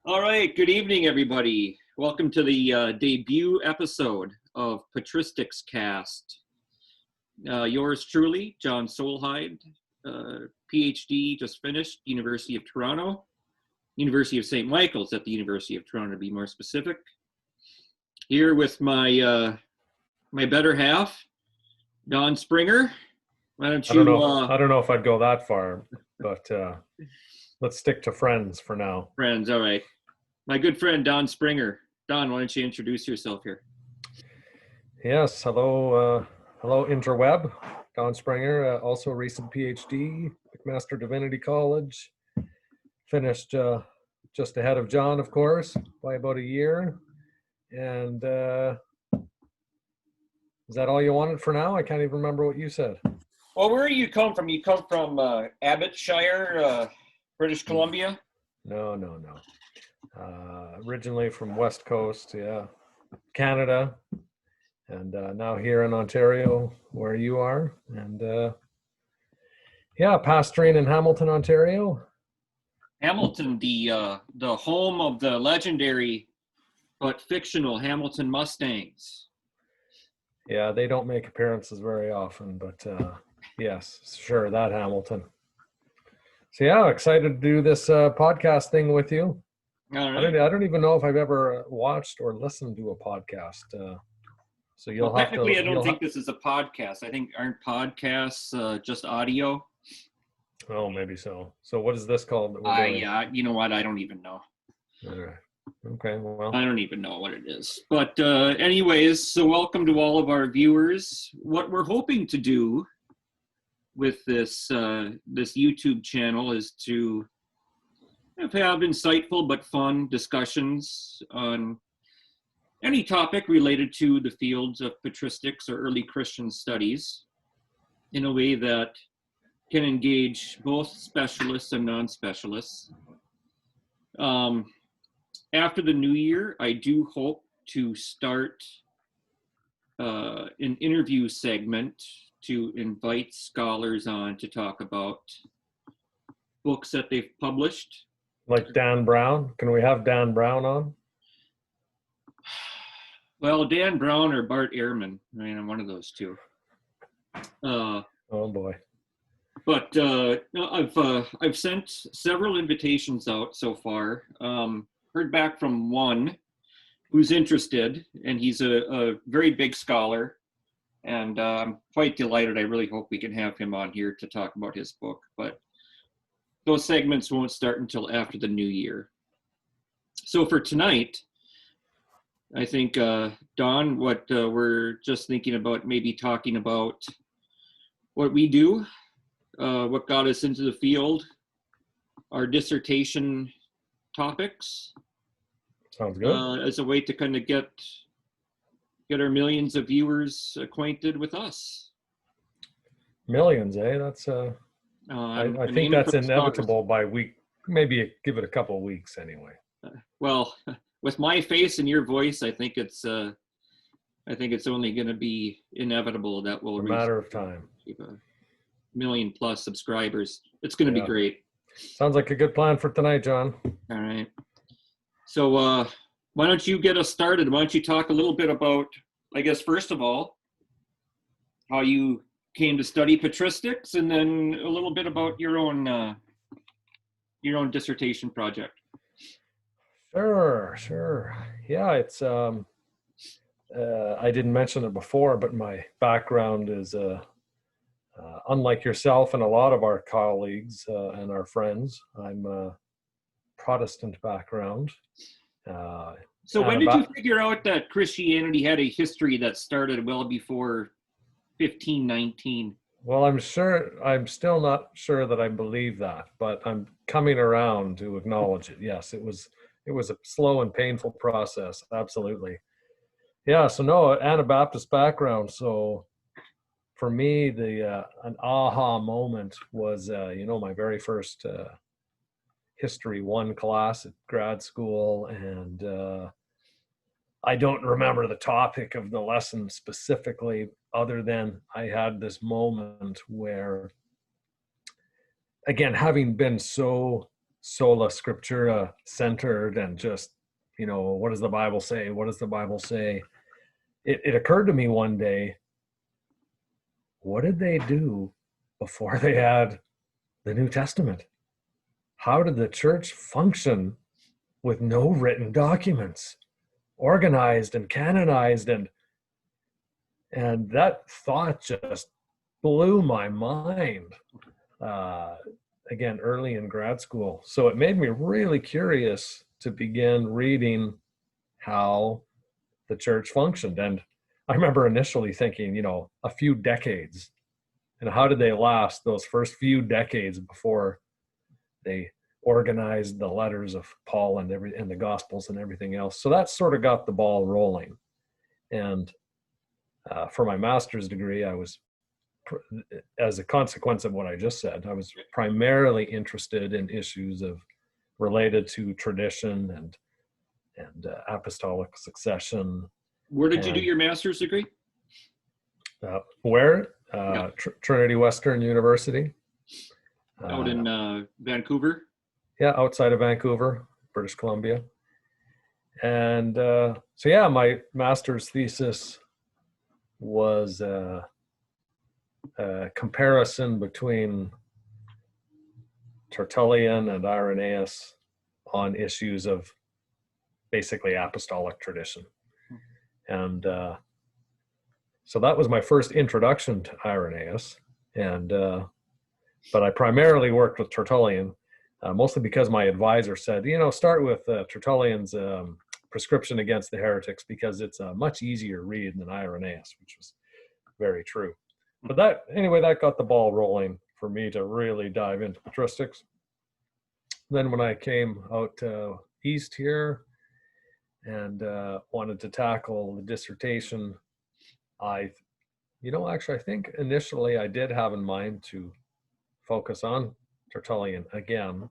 All right, good evening, everybody. Welcome to the debut episode of Patristics Cast. Yours truly, John Solheim, PhD, just finished, University of Toronto, University of St. Michael's at the University of Toronto, to be more specific. Here with my my better half, Don Springer. Why don't you? I don't know if I'd go that far, but let's stick to friends for now. Friends, all right. My good friend, Don Springer. Don, why don't you introduce yourself here? Yes, hello interweb. Don Springer, also a recent PhD, McMaster Divinity College. Finished just ahead of John, of course, by about a year. And is that all you wanted for now? I can't even remember what you said. Well, where do you come from? You come from Abbottshire, British Columbia? No. Originally from West Coast, Canada, and now here in Ontario, where you are, and pastoring in Hamilton, Ontario. Hamilton, the home of the legendary but fictional Hamilton Mustangs. Yeah, they don't make appearances very often, but yes, sure, that Hamilton. So excited to do this podcast thing with you. All right. I don't even know if I've ever watched or listened to a podcast. So you'll have to. Technically, I don't think this is a podcast. I think aren't podcasts just audio? Oh, maybe so. So what is this called? Yeah, you know what? I don't even know. All right. Okay, well. I don't even know what it is. But anyways, so welcome to all of our viewers. What we're hoping to do with this YouTube channel is to have insightful but fun discussions on any topic related to the fields of patristics or early Christian studies in a way that can engage both specialists and non-specialists. After the new year, I do hope to start an interview segment to invite scholars on to talk about books that they've published. Like Dan Brown? Can we have Dan Brown on? Well, Dan Brown or Bart Ehrman. I mean, I'm one of those two. Oh boy. But I've sent several invitations out so far. Heard back from one who's interested, and he's a very big scholar. And I'm quite delighted. I really hope we can have him on here to talk about his book. But those segments won't start until after the new year. So for tonight, I think, Don, what we're just thinking about, maybe talking about what we do, what got us into the field, our dissertation topics. Sounds good. As a way to kind of get our millions of viewers acquainted with us. Millions, eh? That's I think that's inevitable by week. Maybe give it a couple of weeks anyway. Well, with my face and your voice, I think it's only going to be inevitable that we'll reach a matter of time. A million plus subscribers. It's going to be great. Sounds like a good plan for tonight, John. All right. So why don't you get us started? Why don't you talk a little bit about, I guess, first of all, how you came to study patristics, and then a little bit about your own dissertation project. Sure. Yeah, it's I didn't mention it before, but my background is unlike yourself and a lot of our colleagues and our friends. I'm a Protestant background. So when did you figure out that Christianity had a history that started well before 1519? Well, I'm still not sure that I believe that, but I'm coming around to acknowledge it. Yes, it was a slow and painful process. Absolutely. Yeah. So no, Anabaptist background. So for me, an aha moment was, my very first History 1 class at grad school, and I don't remember the topic of the lesson specifically, other than I had this moment where, again, having been so sola scriptura centered and just, what does the Bible say? What does the Bible say? It occurred to me one day, what did they do before they had the New Testament? How did the church function with no written documents, organized and canonized? And that thought just blew my mind, again, early in grad school. So it made me really curious to begin reading how the church functioned. And I remember initially thinking, a few decades. And how did they last those first few decades before they organized the letters of Paul and the Gospels and everything else? So that sort of got the ball rolling. And for my master's degree, I was, as a consequence of what I just said, I was primarily interested in issues related to tradition and apostolic succession. Where did you do your master's degree? Where? Trinity Western University. Out in Vancouver? Yeah, outside of Vancouver, British Columbia. And so, yeah, my master's thesis was a comparison between Tertullian and Irenaeus on issues of basically apostolic tradition. And so that was my first introduction to Irenaeus. And but I primarily worked with Tertullian, mostly because my advisor said, start with Tertullian's prescription against the heretics, because it's a much easier read than Irenaeus, which was very true. But that got the ball rolling for me to really dive into patristics. Then when I came out east here and wanted to tackle the dissertation, I think initially I did have in mind to focus on Tertullian again,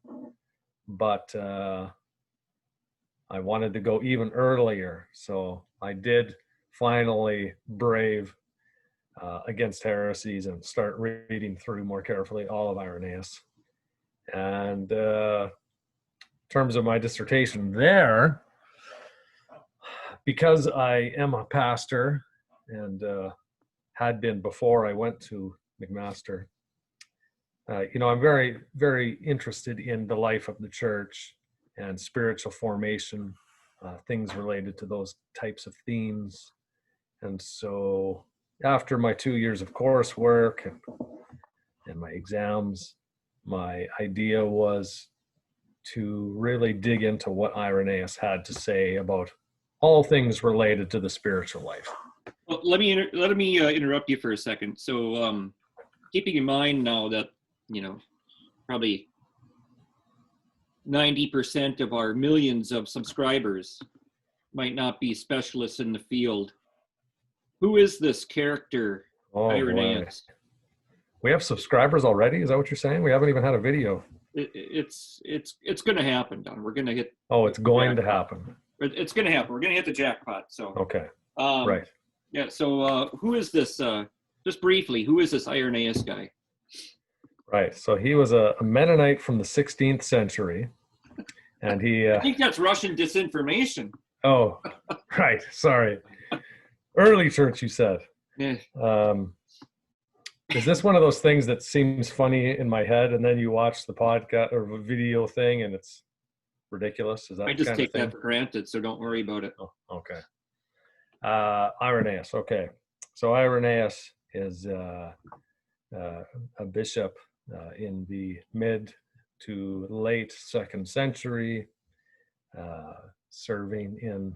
but I wanted to go even earlier. So I did finally brave against heresies and start reading through more carefully all of Irenaeus. And in terms of my dissertation there, because I am a pastor and had been before I went to McMaster, I'm very, very interested in the life of the church and spiritual formation, things related to those types of themes. And so after my 2 years of coursework and my exams, my idea was to really dig into what Irenaeus had to say about all things related to the spiritual life. Well, let me interrupt you for a second. So keeping in mind now that, probably 90% of our millions of subscribers might not be specialists in the field, who is this character, Irenaeus? Boy. We have subscribers already? Is that what you're saying? We haven't even had a video. It's going to happen, Don. We're going to hit. Oh, it's going to happen. It's going to happen. We're going to hit the jackpot. So okay, right. Yeah. So who is this? Just briefly, who is this Irenaeus guy? Right. So he was a Mennonite from the 16th century, and he. I think that's Russian disinformation. Oh, right. Sorry. Early church, you said. Yeah. Is this one of those things that seems funny in my head, and then you watch the podcast or video thing, and it's ridiculous? Is that I just take that for granted, so don't worry about it. Oh, okay. Irenaeus. Okay. So Irenaeus is a bishop in the mid to late 2nd century, serving in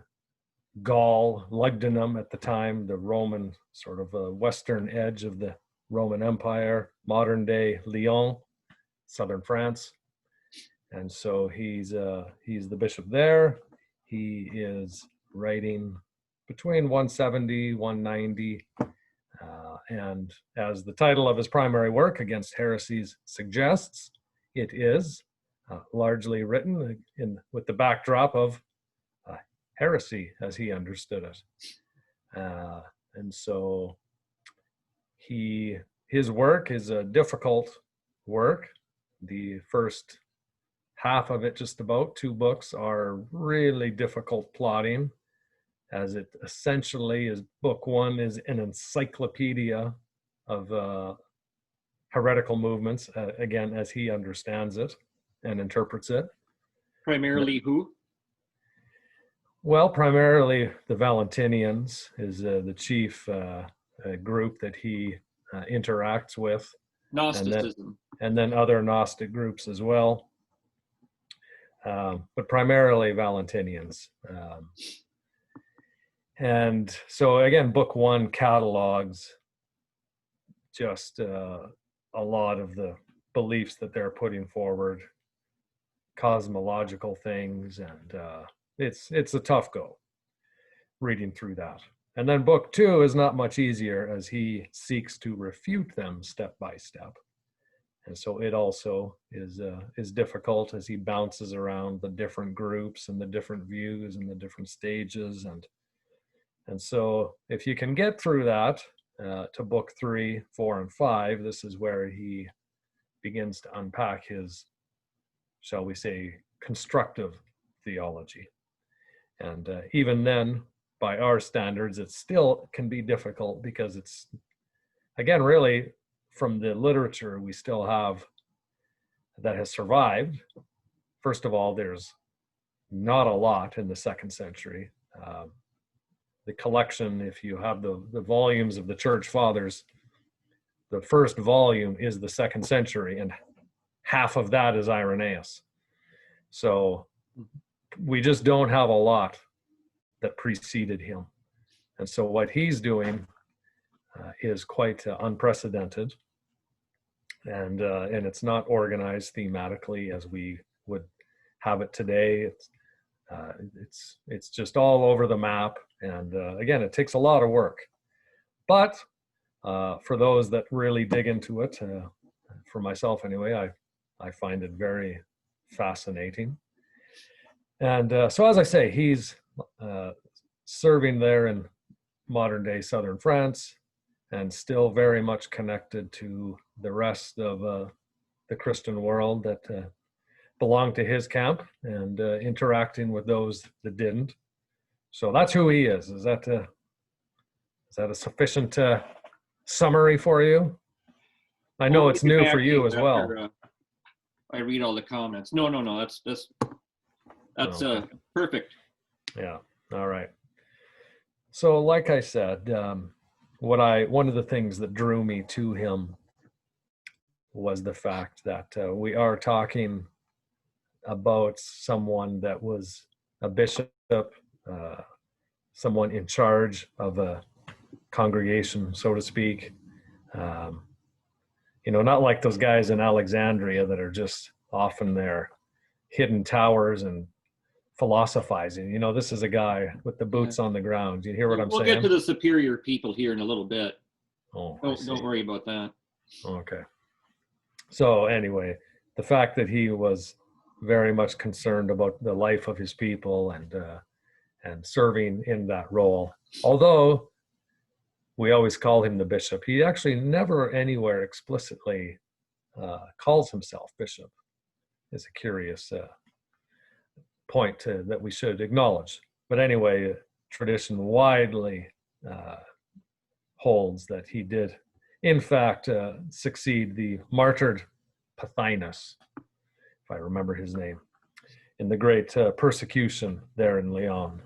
Gaul, Lugdunum at the time, the Roman sort of western edge of the Roman Empire, modern day Lyon, southern France. And so he's the bishop there. He is writing between 170, 190. And as the title of his primary work, Against Heresies, suggests, it is largely written with the backdrop of heresy as he understood it. And so his work is a difficult work. The first half of it, just about 2 books, are really difficult plotting, as it essentially is. Book 1 is an encyclopedia of heretical movements, again, as he understands it and interprets it. Primarily who? Well, primarily the Valentinians is the chief group that he interacts with, Gnosticism. and then other Gnostic groups as well, but primarily Valentinians. And so again, book 1 catalogs just a lot of the beliefs that they're putting forward, cosmological things, and it's a tough go reading through that. And then book 2 is not much easier, as he seeks to refute them step by step. And so it also is difficult, as he bounces around the different groups and the different views and the different stages. And so if you can get through that to book 3, 4, and 5, this is where he begins to unpack his, shall we say, constructive theology. And even then, by our standards, it still can be difficult, because it's, again, really from the literature we still have that has survived. First of all, there's not a lot in the 2nd century. The collection, if you have the volumes of the Church Fathers, the first volume is the 2nd century, and half of that is Irenaeus. So we just don't have a lot that preceded him. And so what he's doing is quite unprecedented, and it's not organized thematically as we would have it today. It's just all over the map, and again, it takes a lot of work. But for those that really dig into it, for myself anyway, I find it very fascinating. And so, as I say, he's serving there in modern day southern France, and still very much connected to the rest of the Christian world that belonged to his camp, and interacting with those that didn't. So that's who he is. Is that a sufficient summary for you? I know it's new for you as well. I read all the comments. No, that's Okay. Perfect. Yeah. All right. So, like I said, one of the things that drew me to him was the fact that we are talking about someone that was a bishop, someone in charge of a congregation, so to speak. Not like those guys in Alexandria that are just off in their hidden towers and philosophizing. This is a guy with the boots on the ground. You hear what I'm saying? We'll get to the superior people here in a little bit. Oh, don't worry about that. Okay. So anyway, the fact that he was very much concerned about the life of his people and serving in that role, although we always call him the bishop, he actually never anywhere explicitly calls himself bishop. It's a curious point that we should acknowledge. But anyway, tradition widely holds that he did, in fact, succeed the martyred Pothinus, if I remember his name, in the great persecution there in Lyon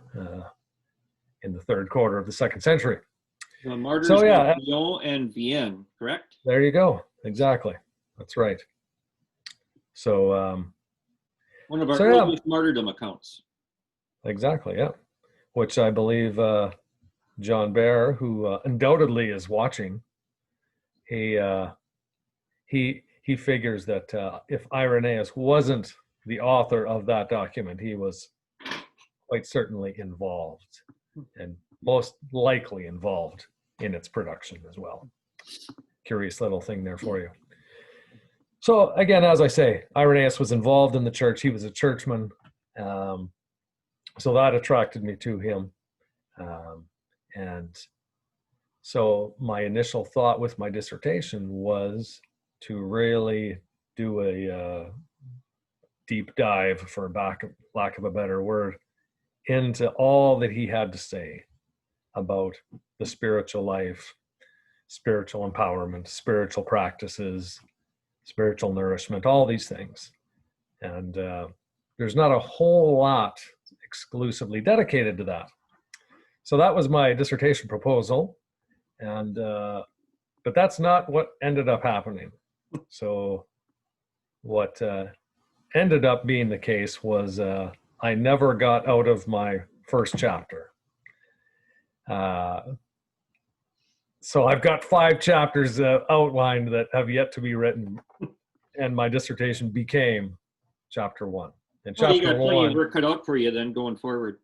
in the 3rd quarter of the 2nd century. The martyrs of Lyon and Vienne, correct? There you go. Exactly. That's right. So one of our earliest martyrdom accounts. Exactly, yeah. Which I believe John Bear, who undoubtedly is watching, he figures that if Irenaeus wasn't the author of that document, he was quite certainly involved, and most likely involved in its production as well. Curious little thing there for you. So again, as I say, Irenaeus was involved in the church. He was a churchman. So that attracted me to him. And so my initial thought with my dissertation was to really do deep dive, for lack of a better word, into all that he had to say about the spiritual life, spiritual empowerment, spiritual practices, spiritual nourishment, all these things. And there's not a whole lot exclusively dedicated to that. So that was my dissertation proposal. And but that's not what ended up happening. So what ended up being the case was I never got out of my first chapter. So I've got 5 chapters outlined that have yet to be written, and my dissertation became chapter 1. And Well, you chapter got plenty 1, of work cut out for you then going forward.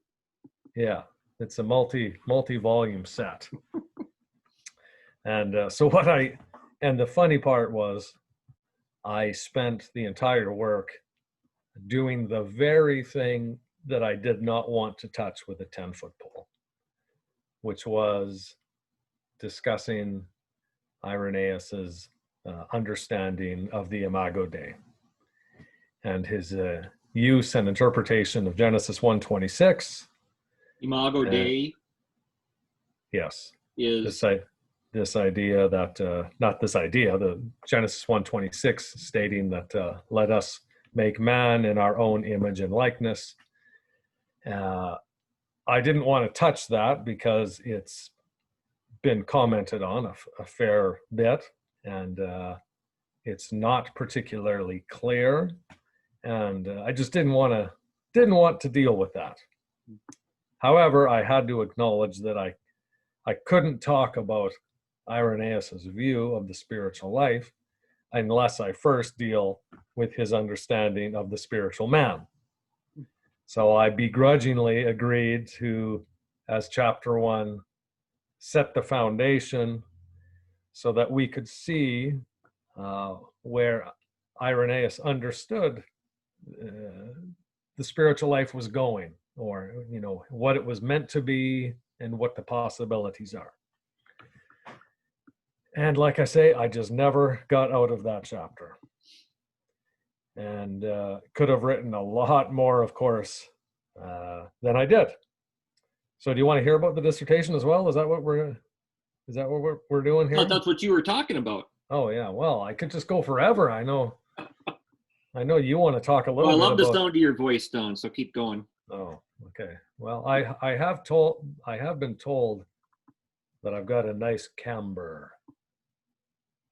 yeah, it's a multi-volume set. And and the funny part was, I spent the entire work doing the very thing that I did not want to touch with a 10-foot pole, which was discussing Irenaeus's understanding of the Imago Dei and his use and interpretation of Genesis 1:26. Imago Dei Yes. is This idea that, not this idea, the Genesis 1:26 stating that let us make man in our own image and likeness. I didn't want to touch that because it's been commented on a fair bit, and it's not particularly clear, and I just didn't want to deal with that. However, I had to acknowledge that I couldn't talk about Irenaeus's view of the spiritual life unless I first deal with his understanding of the spiritual man. So I begrudgingly agreed to, as chapter 1, set the foundation so that we could see where Irenaeus understood the spiritual life was going, or what it was meant to be and what the possibilities are. And like I say, I just never got out of that chapter, and could have written a lot more, of course, than I did. So do you want to hear about the dissertation as well? Is that what we're doing here? I thought that's what you were talking about. Oh yeah, well, I could just go forever. I know you want to talk a little Well, I bit love about... the sound of your voice, Don, so keep going. Oh, okay. Well, I have been told that I've got a nice camber.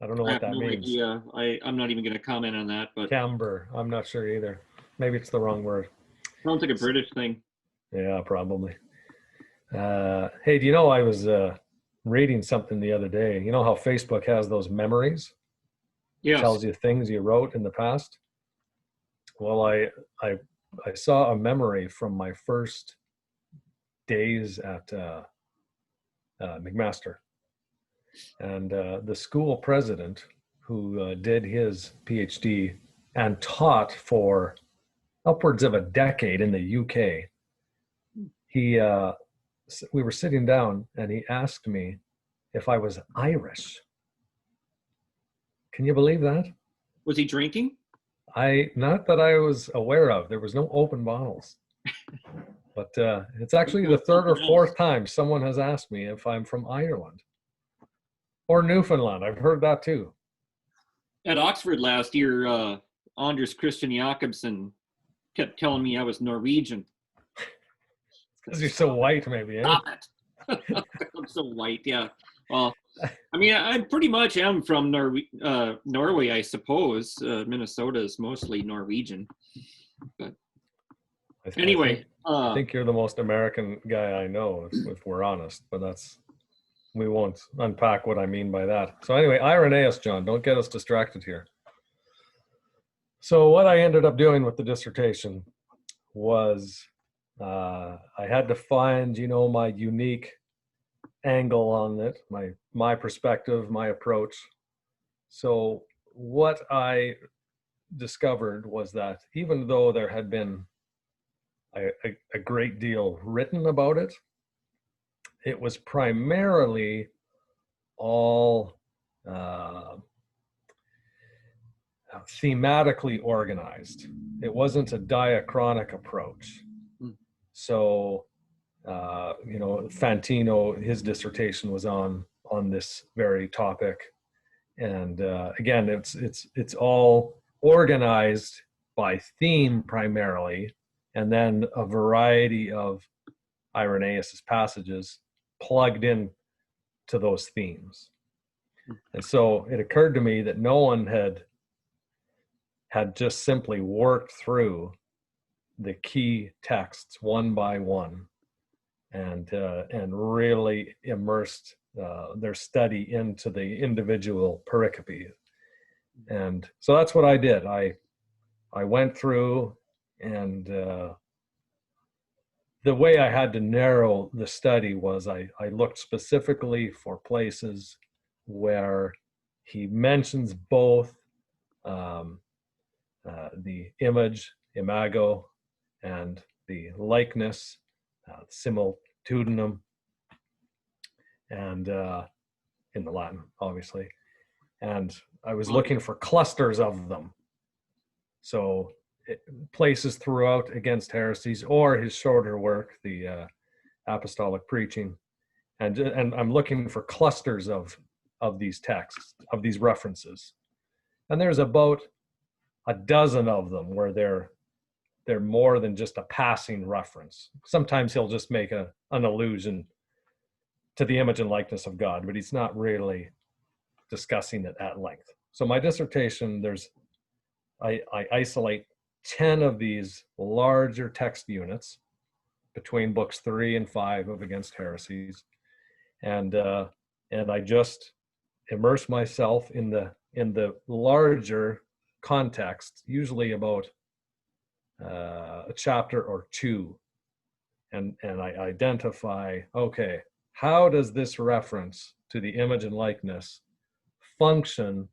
I don't know what that means. Idea. I'm not even going to comment on that, but Camber. I'm not sure either. Maybe it's the wrong word. sounds like a British thing. Yeah, probably. Hey, do you know I was reading something the other day? You know how Facebook has those memories? Yes. Tells you things you wrote in the past. Well, I saw a memory from my first days at McMaster, and the school president, who did his PhD and taught for upwards of a decade in the UK. We were sitting down and he asked me if I was Irish. Can you believe that? Was he drinking? Not that I was aware of. There was no open bottles. But it's actually the 3rd or 4th time someone has asked me if I'm from Ireland or Newfoundland. I've heard that too. At Oxford last year, Anders Christian Jakobsen kept telling me I was Norwegian. Because you're so white, maybe. Stop it. I'm so white, yeah. Well, I mean, I pretty much am from Norway, I suppose. Minnesota is mostly Norwegian. But anyway. I think you're the most American guy I know, if we're honest. But we won't unpack what I mean by that. So anyway, Irenaeus, John, don't get us distracted here. So what I ended up doing with the dissertation was I had to find, my unique angle on it, my perspective, my approach. So what I discovered was that even though there had been a great deal written about it, it was primarily all thematically organized. It wasn't a diachronic approach. Mm. So, Fantino, his dissertation was on this very topic, and again, it's all organized by theme primarily, and then a variety of Irenaeus's passages plugged in to those themes. And so it occurred to me that no one had just simply worked through the key texts one by one and really immersed their study into the individual pericope. And so that's what I did. I went through, and the way I had to narrow the study was I looked specifically for places where he mentions both the image, imago, and the likeness, similitudinum, and in the Latin, obviously. And I was looking for clusters of them. So places throughout Against Heresies, or his shorter work, the Apostolic Preaching, and I'm looking for clusters of these texts, of these references, and there's about a dozen of them where they're more than just a passing reference. Sometimes he'll just make an allusion to the image and likeness of God, but he's not really discussing it at length. So my dissertation, I isolate 10 of these larger text units between books 3 and 5 of Against Heresies, and I just immerse myself in the larger context, usually about a chapter or two, and I identify, okay, how does this reference to the image and likeness function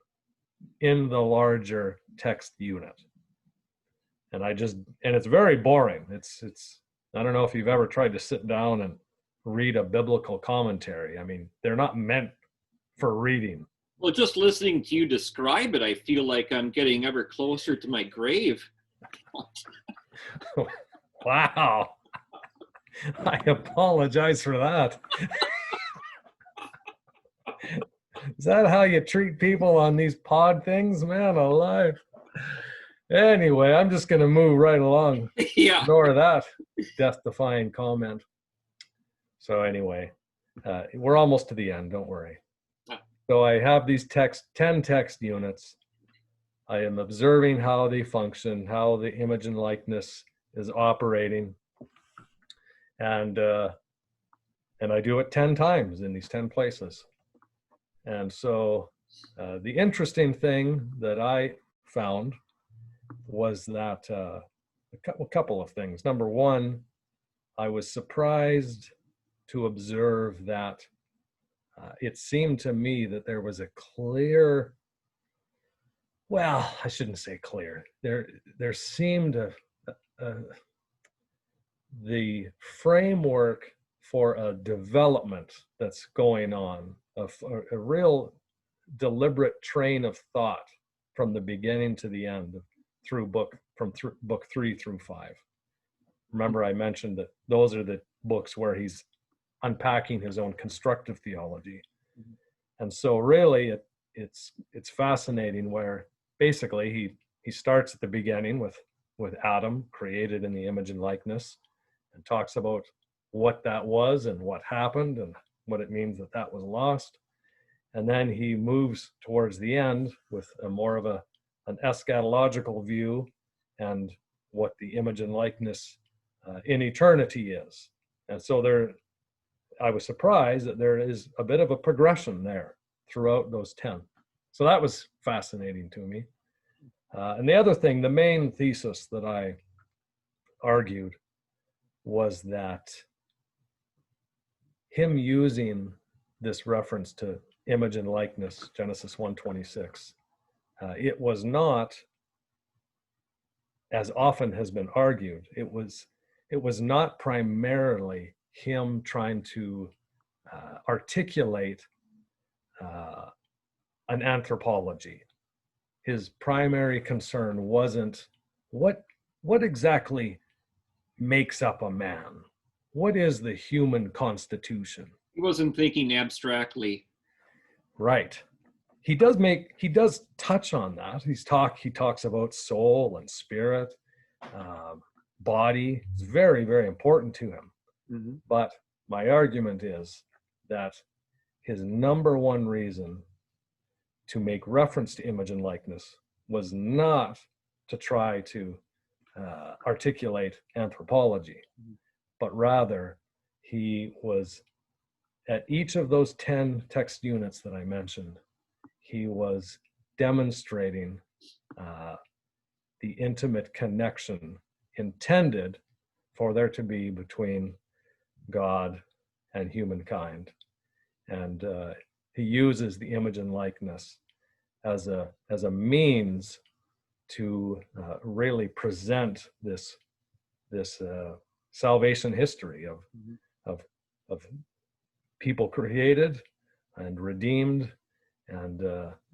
in the larger text unit? And it's very boring. It's I don't know if you've ever tried to sit down and read a biblical commentary. I mean, they're not meant for reading. Well, just listening to you describe it, I feel like I'm getting ever closer to my grave. Wow. I apologize for that. Is that how you treat people on these pod things? Man alive. Anyway, I'm just going to move right along. Yeah. Ignore that death-defying comment. So anyway, we're almost to the end, don't worry. So I have these 10 text units. I am observing how they function, how the image and likeness is operating. And I do it 10 times in these 10 places. And so the interesting thing that I found was that a couple of things. Number one, I was surprised to observe that it seemed to me that there was a clear, well, I shouldn't say clear. There seemed the framework for a development that's going on, a real deliberate train of thought from the beginning to the end through book 3 through 5. Remember, I mentioned that those are the books where he's unpacking his own constructive theology. And so really it's fascinating where basically he starts at the beginning with Adam, created in the image and likeness, and talks about what that was and what happened and what it means that was lost. And then he moves towards the end with a more of an eschatological view and what the image and likeness in eternity is. And so I was surprised that there is a bit of a progression there throughout those 10. So that was fascinating to me. And the other thing, the main thesis that I argued was that him using this reference to image and likeness, Genesis 1:26, it was not, as often has been argued, it was not primarily him trying to articulate an anthropology. his primary concern wasn't what exactly makes up a man. What is the human constitution? He wasn't thinking abstractly. Right. He does touch on that. He talks about soul and spirit, body. It's very, very important to him. Mm-hmm. But my argument is that his number one reason to make reference to image and likeness was not to try to articulate anthropology, but rather he was, at each of those 10 text units that I mentioned, he was demonstrating the intimate connection intended for there to be between God and humankind. And he uses the image and likeness as a means to really present this salvation history of people created and redeemed, and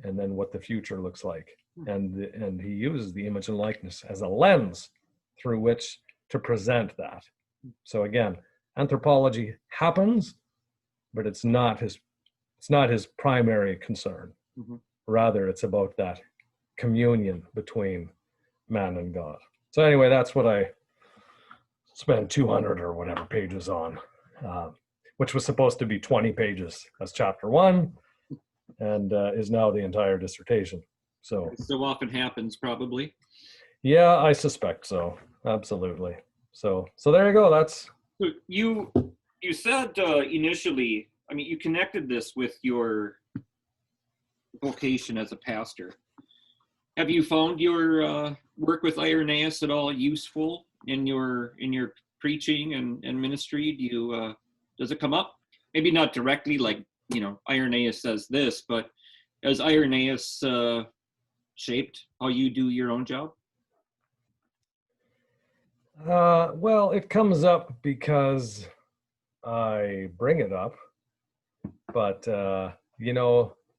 then what the future looks like. And he uses the image and likeness as a lens through which to present that. So again, anthropology happens, but it's not his primary concern. Mm-hmm. Rather, it's about that communion between man and God. So anyway, that's what I spent 200 or whatever pages on, which was supposed to be 20 pages as chapter 1, and is now the entire dissertation. So often happens, probably. Yeah, I suspect so. Absolutely. So there you go. That's. So you said initially, I mean, you connected this with your vocation as a pastor. Have you found your work with Irenaeus at all useful in your preaching and ministry? Does it come up? Maybe not directly, like, Irenaeus says this, but has Irenaeus shaped how you do your own job? Well, it comes up because I bring it up, but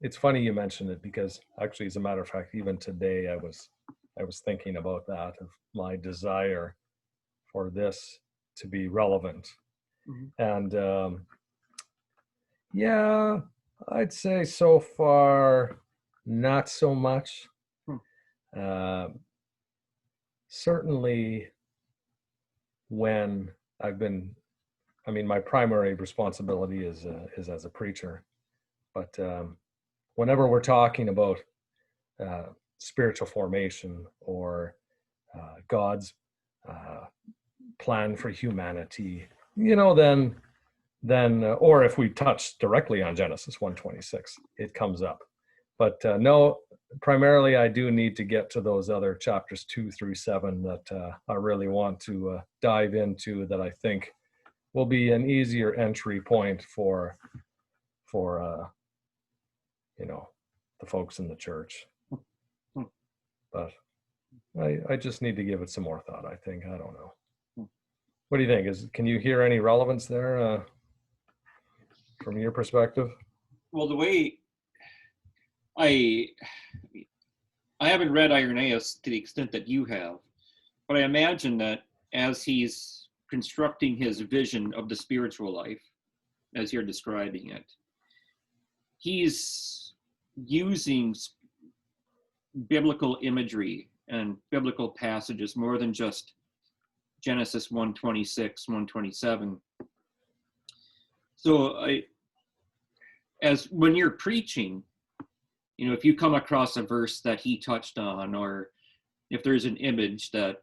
it's funny you mentioned it, because actually, as a matter of fact, even today I was thinking about that, of my desire for this to be relevant. Mm-hmm. And yeah, I'd say so far not so much. Certainly when my primary responsibility is as a preacher, but whenever we're talking about spiritual formation or God's plan for humanity, then or if we touch directly on Genesis 1:26, it comes up. But no, primarily I do need to get to those other chapters 2 through 7 that I really want to dive into, that I think will be an easier entry point for the folks in the church. But I just need to give it some more thought, I think. I don't know. What do you think? Can you hear any relevance there from your perspective? Well, the way I haven't read Irenaeus to the extent that you have, but I imagine that as he's constructing his vision of the spiritual life, as you're describing it, he's using biblical imagery and biblical passages more than just Genesis 1:26, 1:27. So as when you're preaching, if you come across a verse that he touched on, or if there's an image that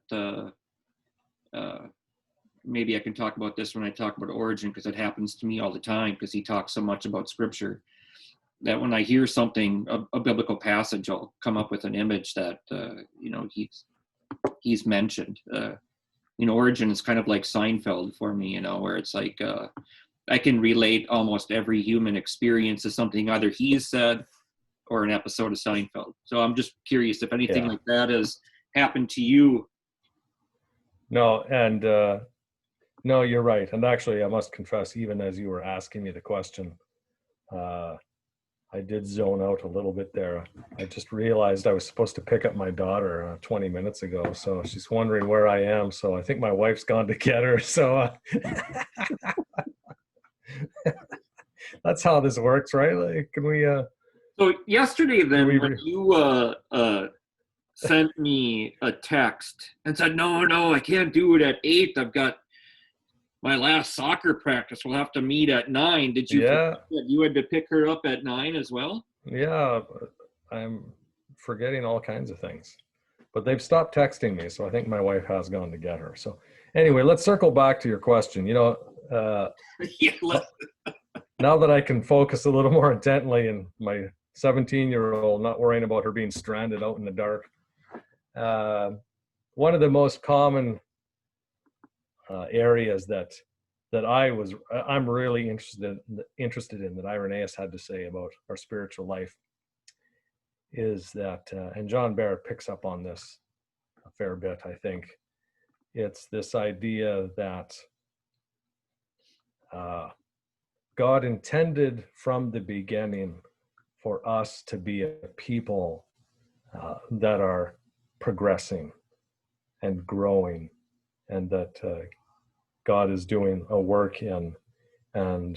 maybe I can talk about this when I talk about Origen, because it happens to me all the time, because he talks so much about scripture, that when I hear something, a biblical passage, I'll come up with an image that he's mentioned. Origen is kind of like Seinfeld for me, where it's like I can relate almost every human experience to something either he's said or an episode of Seinfeld. So I'm just curious if anything like that has happened to you. No, and no, you're right. And actually, I must confess, even as you were asking me the question, I did zone out a little bit there. I just realized I was supposed to pick up my daughter 20 minutes ago, so she's wondering where I am. So I think my wife's gone to get her. So that's how this works, right? Like, can we? So yesterday, then, we when you sent me a text and said, "No, I can't do it at 8. I've got my last soccer practice. We'll have to meet at 9." Did you Yeah. forget that you had to pick her up at 9 as well? Yeah, but I'm forgetting all kinds of things. But they've stopped texting me, so I think my wife has gone to get her. So anyway, let's circle back to your question. Yeah, Now that I can focus a little more intently and my 17-year-old, not worrying about her being stranded out in the dark. One of the most common areas that I'm really interested in that Irenaeus had to say about our spiritual life is that, and John Barrett picks up on this a fair bit, I think. It's this idea that God intended from the beginning for us to be a people that are progressing and growing, and that God is doing a work in. And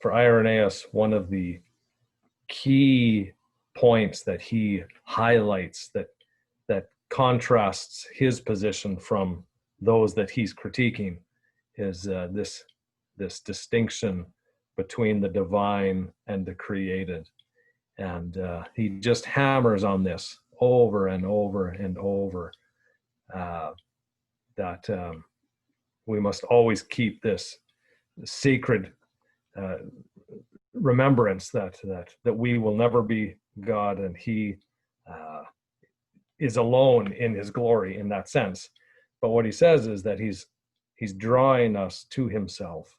for Irenaeus, one of the key points that he highlights that contrasts his position from those that he's critiquing is this distinction between the divine and the created. And he just hammers on this over and over and over, that we must always keep this sacred remembrance that we will never be God, and he is alone in his glory in that sense. But what he says is that he's drawing us to himself,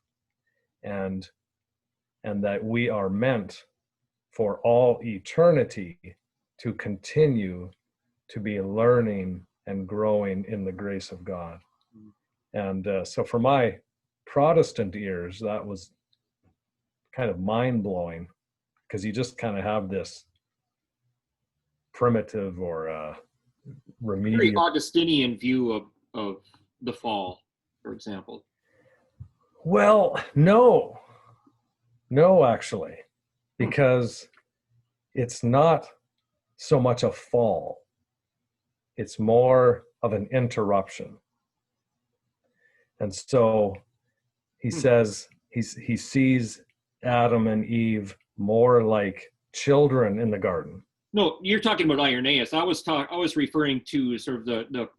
and that we are meant for all eternity to continue to be learning and growing in the grace of God. And so for my Protestant ears, that was kind of mind-blowing, because you just kind of have this primitive or remedial. Very Augustinian view of the fall, for example. Well, no, actually, because it's not so much a fall. It's more of an interruption. And so he says he sees Adam and Eve more like children in the garden. No, you're talking about Irenaeus. I was referring to sort of the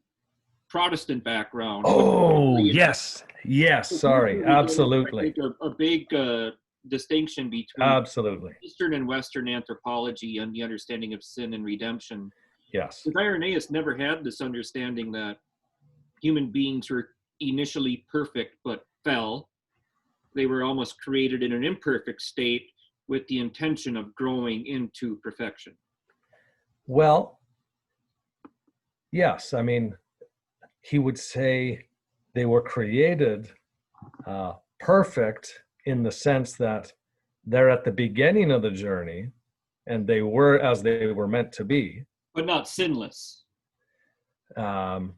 Protestant background. Oh, yes. Sorry, absolutely. I think a big distinction between absolutely Eastern and Western anthropology and the understanding of sin and redemption. Yes. Because Irenaeus never had this understanding that human beings were initially perfect but fell. They were almost created in an imperfect state with the intention of growing into perfection. Well, yes. I mean, he would say they were created perfect in the sense that they're at the beginning of the journey and they were as they were meant to be. But not sinless. Right.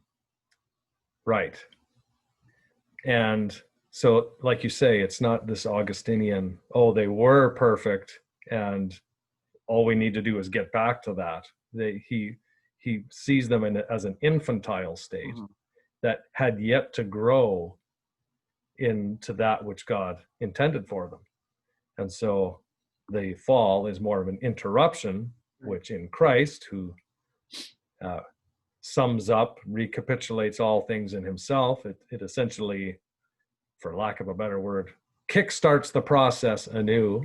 And so, like you say, it's not this Augustinian, oh, they were perfect and all we need to do is get back to that. He sees them as an infantile state that had yet to grow into that which God intended for them. And so the fall is more of an interruption, which in Christ, who sums up, recapitulates all things in himself, it essentially, for lack of a better word, kickstarts the process anew,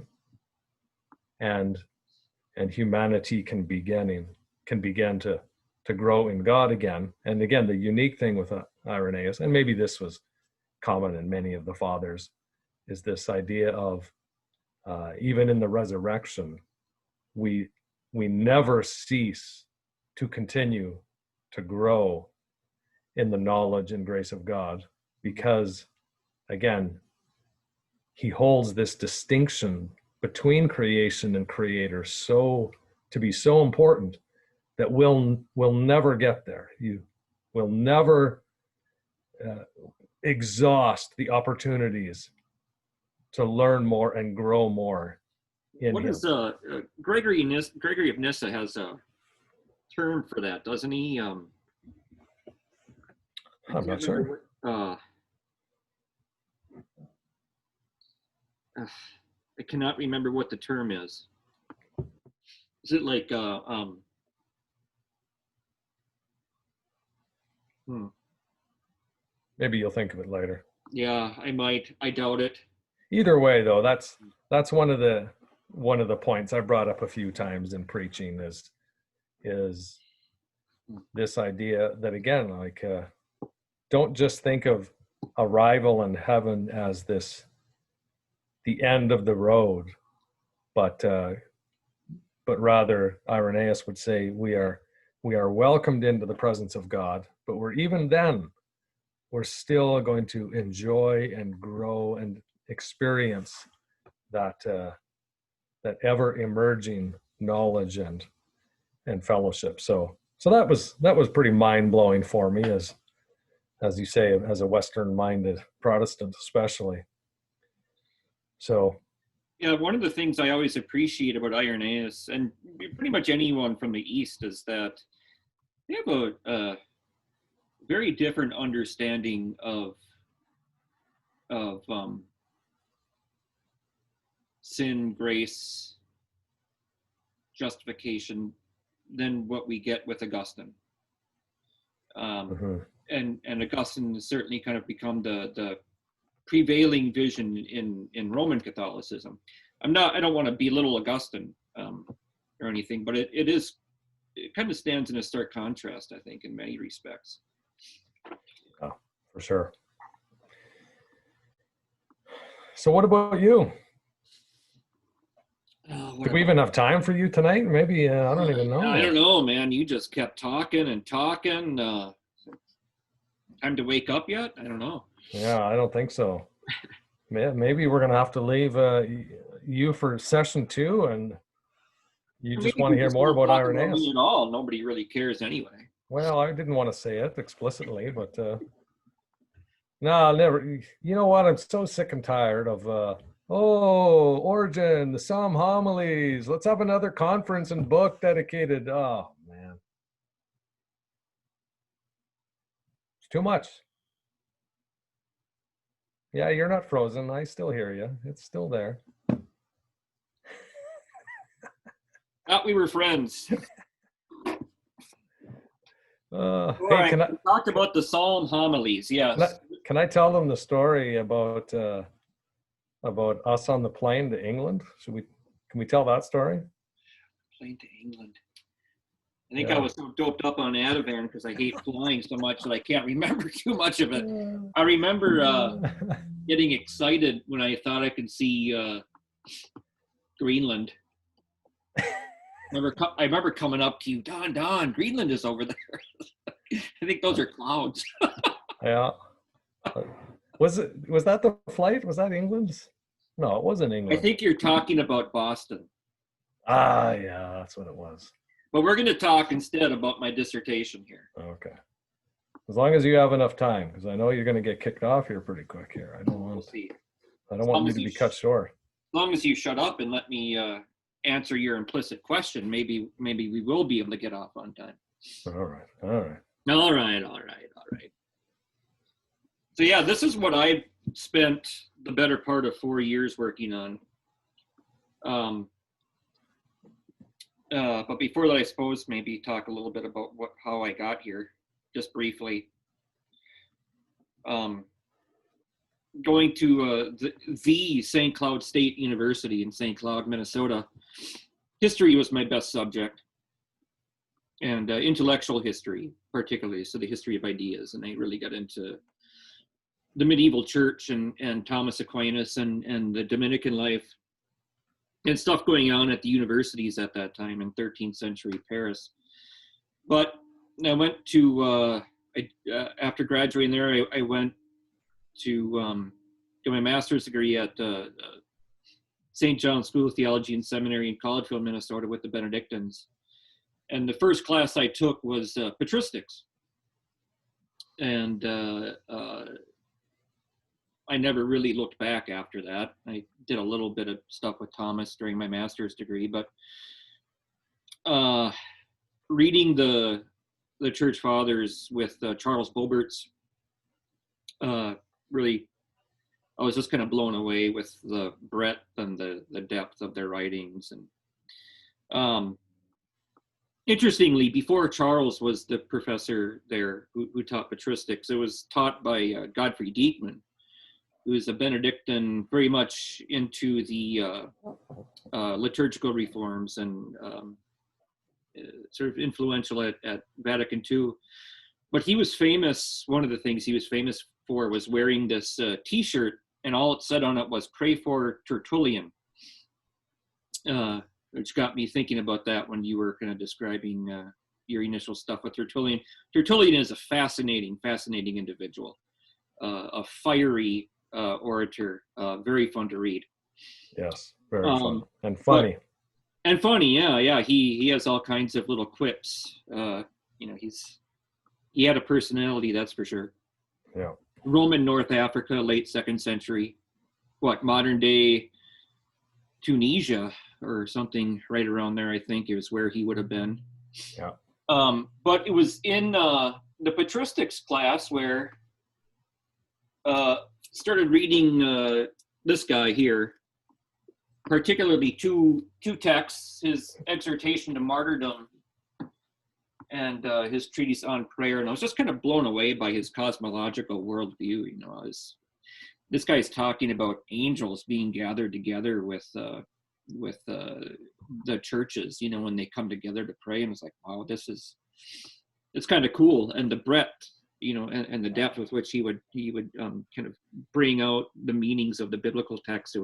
and humanity can begin to grow in God again. And again, the unique thing with Irenaeus, and maybe this was common in many of the fathers, is this idea of even in the resurrection, we never cease to continue to grow in the knowledge and grace of God, because again, he holds this distinction between creation and creator to be so important that we'll never get there. You will never exhaust the opportunities to learn more and grow more in What him. is Gregory of Nyssa has a term for that, doesn't he? I'm not sure. I cannot remember what the term is. Is it like Maybe you'll think of it later. Yeah, I might. I doubt it. Either way, though, that's one of the points I brought up a few times in preaching is this idea that, again, like don't just think of arrival in heaven as the end of the road, but rather Irenaeus would say we are welcomed into the presence of God, but we're still going to enjoy and grow and experience that ever emerging knowledge and fellowship. So that was pretty mind blowing for me, as you say, as a Western minded Protestant especially. So yeah, one of the things I always appreciate about Irenaeus and pretty much anyone from the East is that they have a very different understanding of sin, grace, justification than what we get with Augustine. And Augustine has certainly kind of become the prevailing vision in Roman Catholicism. I don't want to belittle Augustine or anything, but it kind of stands in a stark contrast, I think, in many respects. Oh, for sure. So what about you? Did we even have time for you tonight? Maybe, I don't even know. I don't know, man. You just kept talking and talking. Time to wake up yet? I don't know. Yeah, I don't think so. Maybe we're going to have to leave you for session 2, and you just want to hear more about Irenaeus. About me at all. Nobody really cares anyway. Well, I didn't want to say it explicitly, but no, never. You know what? I'm so sick and tired of Origen, the Psalm homilies. Let's have another conference and book dedicated. Oh man, it's too much. Yeah, you're not frozen. I still hear you. It's still there. Thought we were friends. Hey, right. can I talked about the Psalm homilies? Yes. Can I tell them the story about us on the plane to England? Can we tell that story? Plane to England. I think I was so doped up on Ativan because I hate flying so much that I can't remember too much of it. I remember getting excited when I thought I could see Greenland. I remember coming up to you, Don, Greenland is over there. I think those are clouds. Yeah. Was that the flight? Was that England's? No, it wasn't England. I think you're talking about Boston. Ah, yeah, that's what it was. But we're going to talk instead about my dissertation here. Okay. As long as you have enough time, because I know you're going to get kicked off here pretty quick here. I don't want you to be cut short. As long as you shut up and let me answer your implicit question, maybe we will be able to get off on time. All right. So yeah, this is what I spent the better part of 4 years working on. But before that, I suppose maybe talk a little bit about how I got here, just briefly. Going to the St. Cloud State University in St. Cloud, Minnesota. History was my best subject, and intellectual history particularly, so the history of ideas. And I really got into the medieval church and Thomas Aquinas and the Dominican life and stuff going on at the universities at that time in 13th century Paris. But I went to, after graduating there, I went to do my master's degree at St. John's School of Theology and Seminary in Collegeville, Minnesota, with the Benedictines. And the first class I took was patristics. And I never really looked back after that. I did a little bit of stuff with Thomas during my master's degree, but reading the Church Fathers with Charles Boberts, really, I was just kind of blown away with the breadth and the depth of their writings. And interestingly, before Charles was the professor there who taught patristics, it was taught by Godfrey Diekman, who is a Benedictine, very much into the liturgical reforms and sort of influential at Vatican II. But he was famous, one of the things he was famous for was wearing this t-shirt, and all it said on it was "Pray for Tertullian," which got me thinking about that when you were kind of describing your initial stuff with Tertullian. Tertullian is a fascinating individual, a fiery orator, very fun to read. Yes, very fun and funny. And funny, yeah. He has all kinds of little quips. He had a personality, that's for sure. Yeah. Roman North Africa, late 2nd century, modern day Tunisia or something right around there, I think is where he would have been. Yeah. But it was in the patristics class where started reading this guy here, particularly two texts, his exhortation to martyrdom and his treatise on prayer. And I was just kind of blown away by his cosmological worldview. This guy's talking about angels being gathered together with the churches, when they come together to pray. And it's like, wow, it's kind of cool. And the breadth, and the depth with which he would kind of bring out the meanings of the biblical text.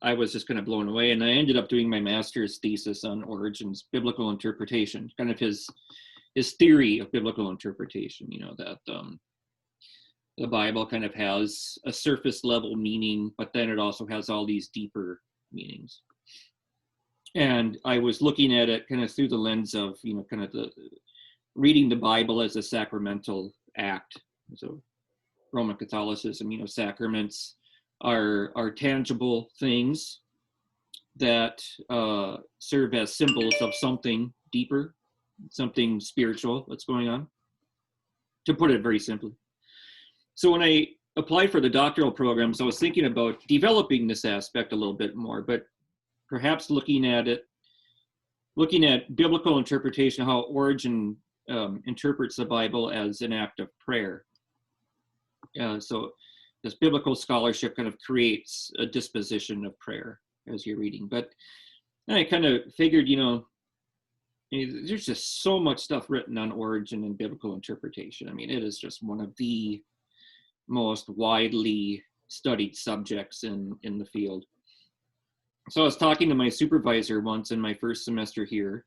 I was just kind of blown away, and I ended up doing my master's thesis on Origen's biblical interpretation, kind of his theory of biblical interpretation. That the Bible kind of has a surface level meaning, but then it also has all these deeper meanings. And I was looking at it kind of through the lens of kind of the reading the Bible as a sacramental act. So Roman Catholicism, sacraments are tangible things that serve as symbols of something deeper, something spiritual that's going on, to put it very simply. So when I applied for the doctoral programs, I was thinking about developing this aspect a little bit more, but perhaps looking at biblical interpretation, how Origen interprets the Bible as an act of prayer. So this biblical scholarship kind of creates a disposition of prayer as you're reading. But I kind of figured, there's just so much stuff written on Origen and biblical interpretation. I mean, it is just one of the most widely studied subjects in the field. So I was talking to my supervisor once in my first semester here,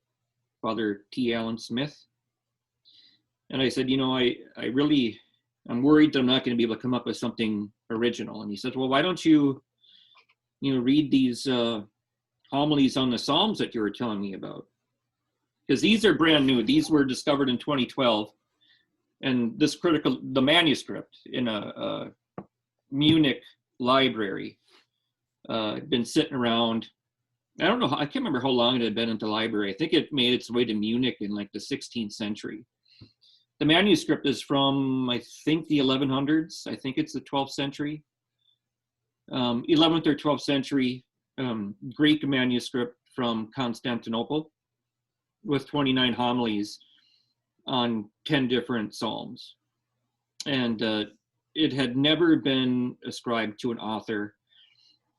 Father T. Allen Smith. And I said, I'm worried that I'm not going to be able to come up with something original. And he said, well, why don't you, read these homilies on the Psalms that you were telling me about? Because these are brand new. These were discovered in 2012. And the manuscript in a Munich library had been sitting around. I don't know, I can't remember how long it had been in the library. I think it made its way to Munich in like the 16th century. The manuscript is from, I think, the 1100s. I think it's the 12th century, 11th or 12th century Greek manuscript from Constantinople with 29 homilies on 10 different psalms. And it had never been ascribed to an author.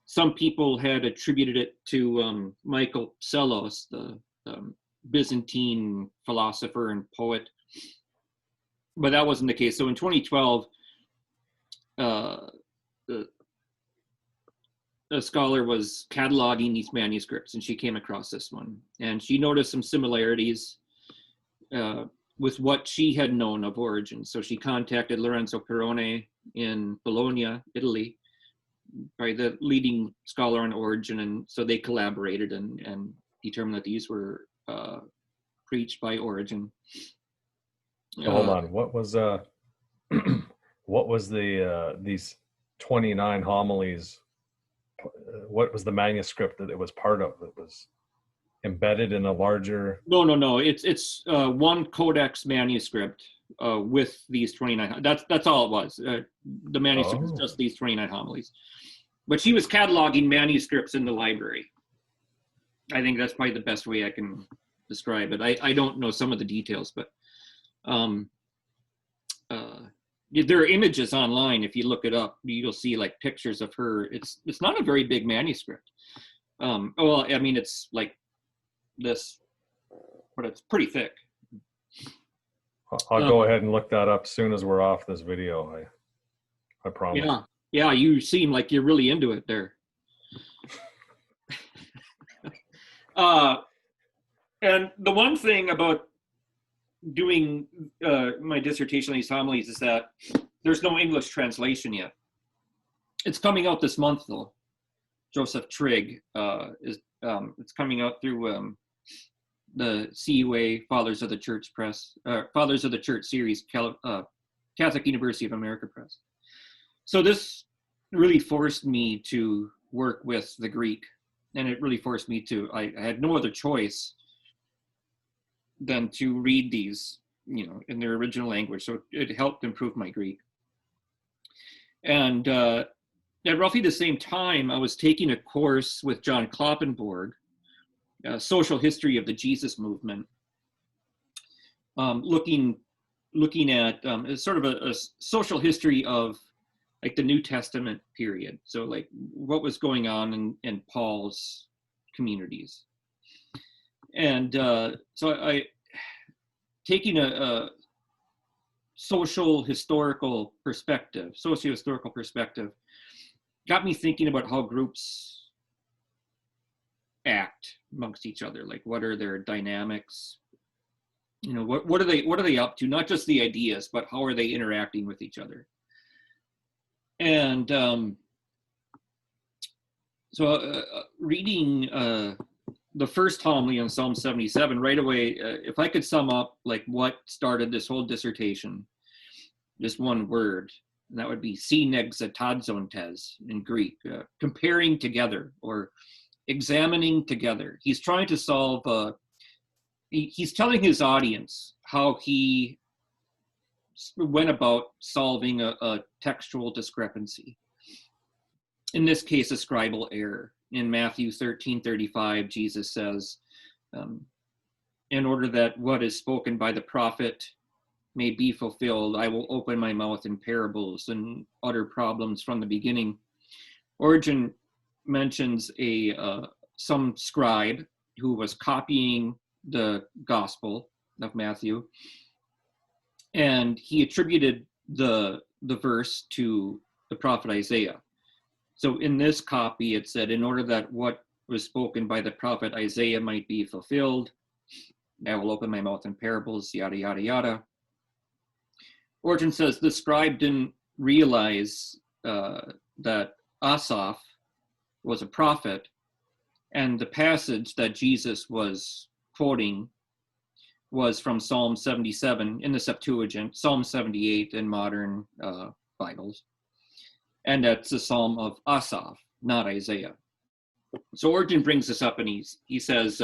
Some people had attributed it to Michael Psellos, the Byzantine philosopher and poet. But that wasn't the case. So in 2012, a scholar was cataloging these manuscripts, and she came across this one. And she noticed some similarities with what she had known of Origen. So she contacted Lorenzo Perrone in Bologna, Italy, probably the leading scholar on Origen, and so they collaborated and determined that these were preached by Origen. Hold on. What was what was the these 29 homilies? What was the manuscript that it was part of that was embedded in a larger? No. It's one codex manuscript with these 29. That's all it was. The manuscript is just these 29 homilies. But she was cataloging manuscripts in the library. I think that's probably the best way I can describe it. I don't know some of the details, but there are images online. If you look it up, you'll see like pictures of her. It's not a very big manuscript. Well, I mean, it's like this, but it's pretty thick. I'll go ahead and look that up as soon as we're off this video. I promise. Yeah, you seem like you're really into it there. And the one thing about doing my dissertation on these homilies is that there's no English translation yet. It's coming out this month though. Joseph Trigg it's coming out through the CUA Fathers of the Church Press, Fathers of the Church series, Catholic University of America Press. So this really forced me to work with the Greek, and it really forced me to, I had no other choice than to read these, in their original language. So it helped improve my Greek. And at roughly the same time, I was taking a course with John Kloppenborg, Social History of the Jesus Movement, looking at sort of a social history of like the New Testament period. So like what was going on in Paul's communities. And so I taking a socio-historical perspective, got me thinking about how groups act amongst each other. Like what are their dynamics? What are they up to? Not just the ideas, but how are they interacting with each other? And so reading the first homily on Psalm 77 right away, if I could sum up like what started this whole dissertation, just one word, and that would be synexatadzontes in Greek, comparing together or examining together. He's trying to solve, he's telling his audience how he went about solving a textual discrepancy. In this case, a scribal error. In Matthew 13:35, Jesus says, in order that what is spoken by the prophet may be fulfilled, I will open my mouth in parables and utter problems from the beginning. Origen mentions some scribe who was copying the Gospel of Matthew, and he attributed the verse to the prophet Isaiah. So in this copy, it said, in order that what was spoken by the prophet Isaiah might be fulfilled, I will open my mouth in parables, yada, yada, yada. Origen says the scribe didn't realize that Asaph was a prophet, and the passage that Jesus was quoting was from Psalm 77 in the Septuagint, Psalm 78 in modern Bibles. And that's the Psalm of Asaph, not Isaiah. So Origen brings this up, and he says,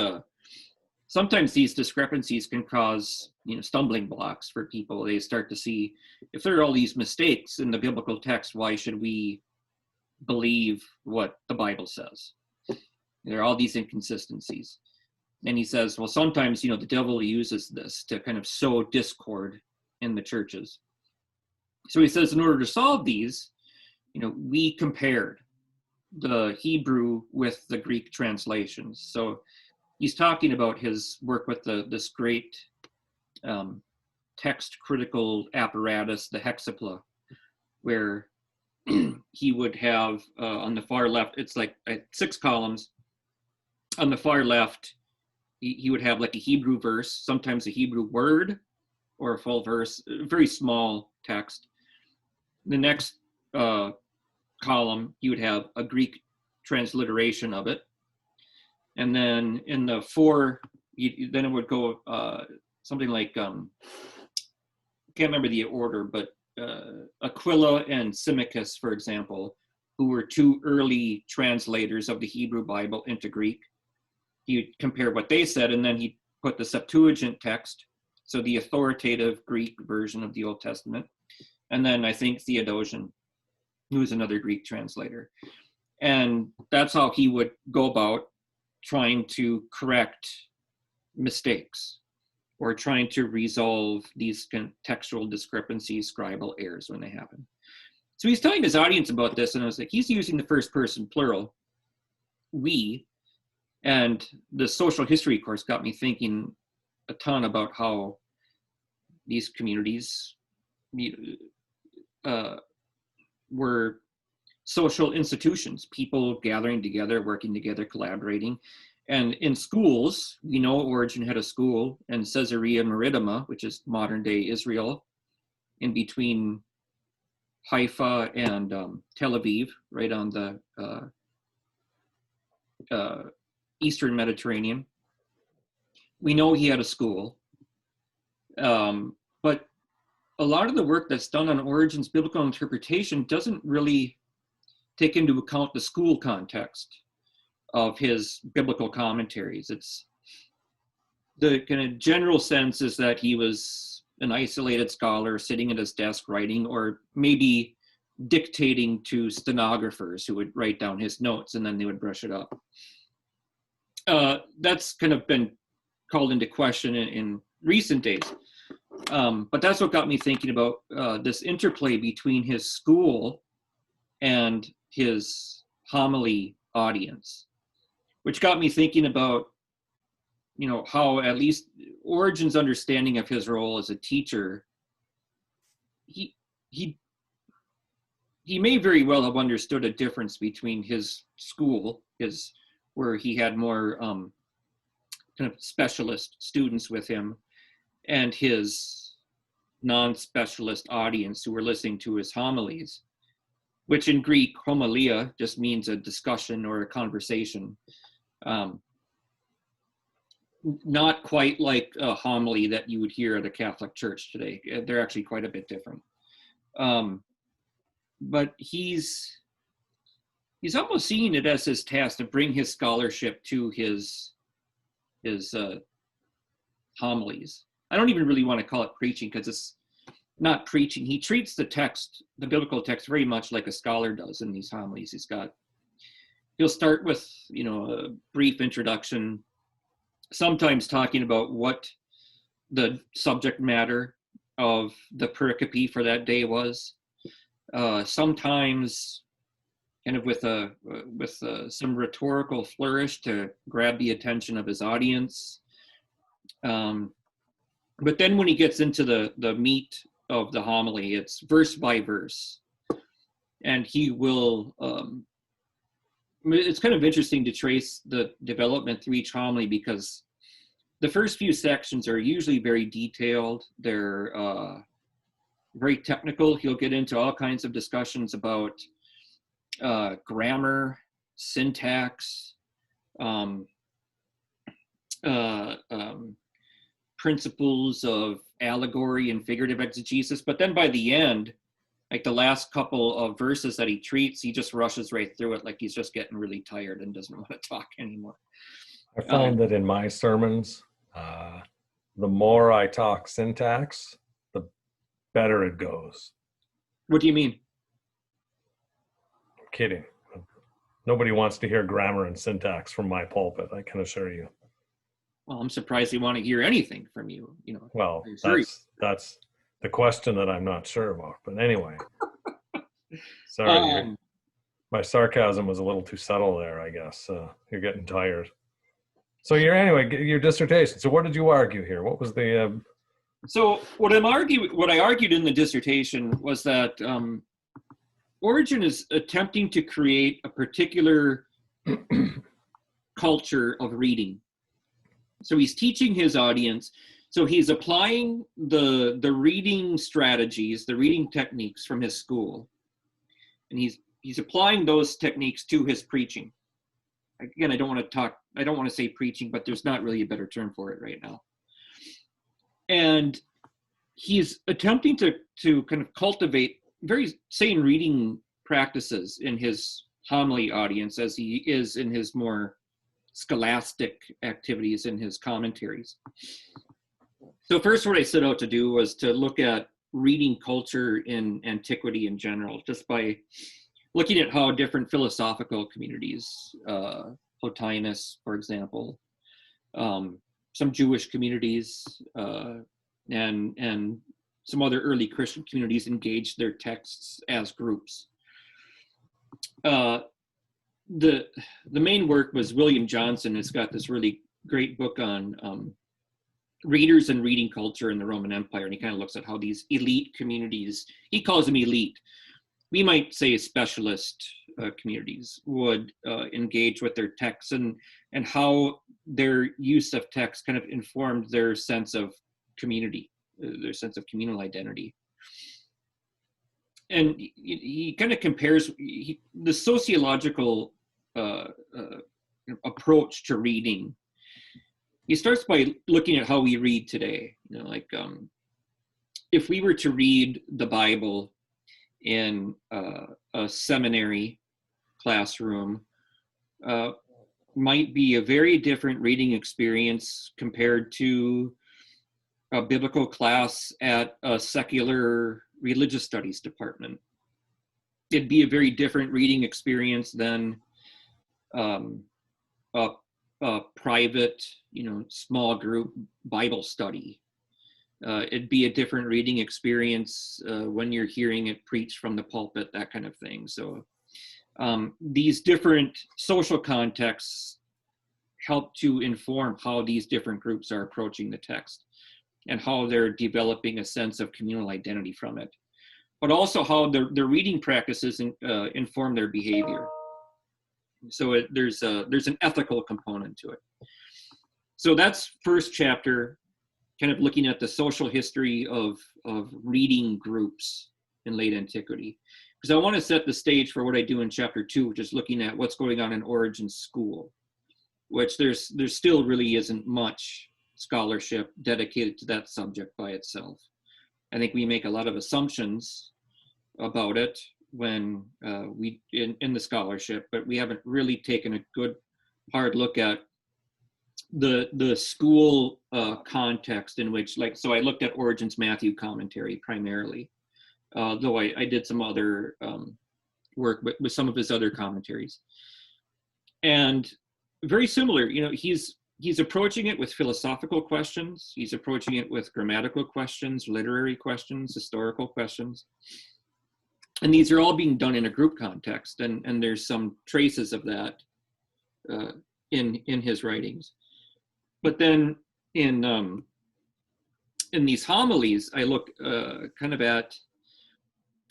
sometimes these discrepancies can cause stumbling blocks for people. They start to see, if there are all these mistakes in the biblical text, why should we believe what the Bible says? There are all these inconsistencies. And he says, well, sometimes, the devil uses this to kind of sow discord in the churches. So he says, in order to solve these, we compared the Hebrew with the Greek translations. So he's talking about his work with this great text critical apparatus, the hexapla, where he would have on the far left, it's like 6 columns. On the far left, he would have like a Hebrew verse, sometimes a Hebrew word or a full verse, very small text. The next column, you would have a Greek transliteration of it. And then in the then it would go something like, can't remember the order, but Aquila and Symmachus, for example, who were two early translators of the Hebrew Bible into Greek. He'd compare what they said, and then he'd put the Septuagint text, so the authoritative Greek version of the Old Testament. And then I think Theodotion, who was another Greek translator. And that's how he would go about trying to correct mistakes or trying to resolve these contextual discrepancies, scribal errors when they happen. So he's telling his audience about this, and I was like, he's using the first person plural, we, and the social history course got me thinking a ton about how these communities were social institutions, people gathering together, working together, collaborating. And in schools, we know Origen had a school in Caesarea Maritima, which is modern day Israel, in between Haifa and Tel Aviv, right on the Eastern Mediterranean. We know he had a school, but a lot of the work that's done on Origen's biblical interpretation doesn't really take into account the school context of his biblical commentaries. It's the kind of general sense is that he was an isolated scholar sitting at his desk writing, or maybe dictating to stenographers who would write down his notes and then they would brush it up. That's kind of been called into question in recent days. But that's what got me thinking about this interplay between his school and his homily audience, which got me thinking about, how at least Origen's understanding of his role as a teacher, he may very well have understood a difference between his school, where he had more kind of specialist students with him, and his non-specialist audience who were listening to his homilies, which in Greek, homilia just means a discussion or a conversation. Not quite like a homily that you would hear at a Catholic church today. They're actually quite a bit different. But he's almost seeing it as his task to bring his scholarship to his homilies. I don't even really want to call it preaching, because it's not preaching. He treats the text, the biblical text, very much like a scholar does in these homilies. He'll start with, a brief introduction, sometimes talking about what the subject matter of the pericope for that day was. Sometimes kind of with some rhetorical flourish to grab the attention of his audience. But then when he gets into the meat of the homily, it's verse by verse. And he will, it's kind of interesting to trace the development through each homily, because the first few sections are usually very detailed. They're very technical. He'll get into all kinds of discussions about grammar, syntax, principles of allegory and figurative exegesis. But then by the end, like the last couple of verses that he treats, he just rushes right through it, like he's just getting really tired and doesn't want to talk anymore. I find that in my sermons, the more I talk syntax, the better it goes. What do you mean? I'm kidding. Nobody wants to hear grammar and syntax from my pulpit, I can assure you. Well, I'm surprised they want to hear anything from you. Well, that's the question that I'm not sure about. But anyway, sorry, my sarcasm was a little too subtle there, I guess. You're getting tired. So your dissertation. So what did you argue here? What was the? So what I argued in the dissertation was that Origen is attempting to create a particular culture of reading. So he's teaching his audience. So he's applying the reading strategies, the reading techniques from his school. And he's he's applying those techniques to his preaching. Again, I don't want to say preaching, but there's not really a better term for it right now. And he's attempting to kind of cultivate very sane reading practices in his homily audience as he is in his more scholastic activities in his commentaries. So first, what I set out to do was to look at reading culture in antiquity in general, just by looking at how different philosophical communities, Plotinus, for example, some Jewish communities, and some other early Christian communities engaged their texts as groups. The main work was William Johnson. It's got this really great book on readers and reading culture in the Roman Empire, and he kind of looks at how these elite communities, he calls them elite, we might say specialist communities, would engage with their texts, and how their use of text kind of informed their sense of community, their sense of communal identity. And he kind of compares the sociological approach to reading. He starts by looking at how we read today. You know, like if we were to read the Bible in a seminary classroom, might be a very different reading experience compared to a biblical class at a secular religious studies department. It'd be a very different reading experience than a private, small group Bible study. It'd be a different reading experience when you're hearing it preached from the pulpit, that kind of thing. So these different social contexts help to inform how these different groups are approaching the text and how they're developing a sense of communal identity from it, but also how their reading practices inform their behavior. So there's an ethical component to it. So that's first chapter, kind of looking at the social history of reading groups in late antiquity. Because I want to set the stage for what I do in chapter 2, which is looking at what's going on in Origen's school, which there's still really isn't much scholarship dedicated to that subject by itself. I think we make a lot of assumptions about it when in the scholarship, but we haven't really taken a good hard look at the school context in which, so I looked at Origen's Matthew commentary primarily, though I did some other work with some of his other commentaries. And very similar, he's approaching it with philosophical questions, he's approaching it with grammatical questions, literary questions, historical questions. And these are all being done in a group context, and there's some traces of that in his writings. But then in these homilies, I look kind of at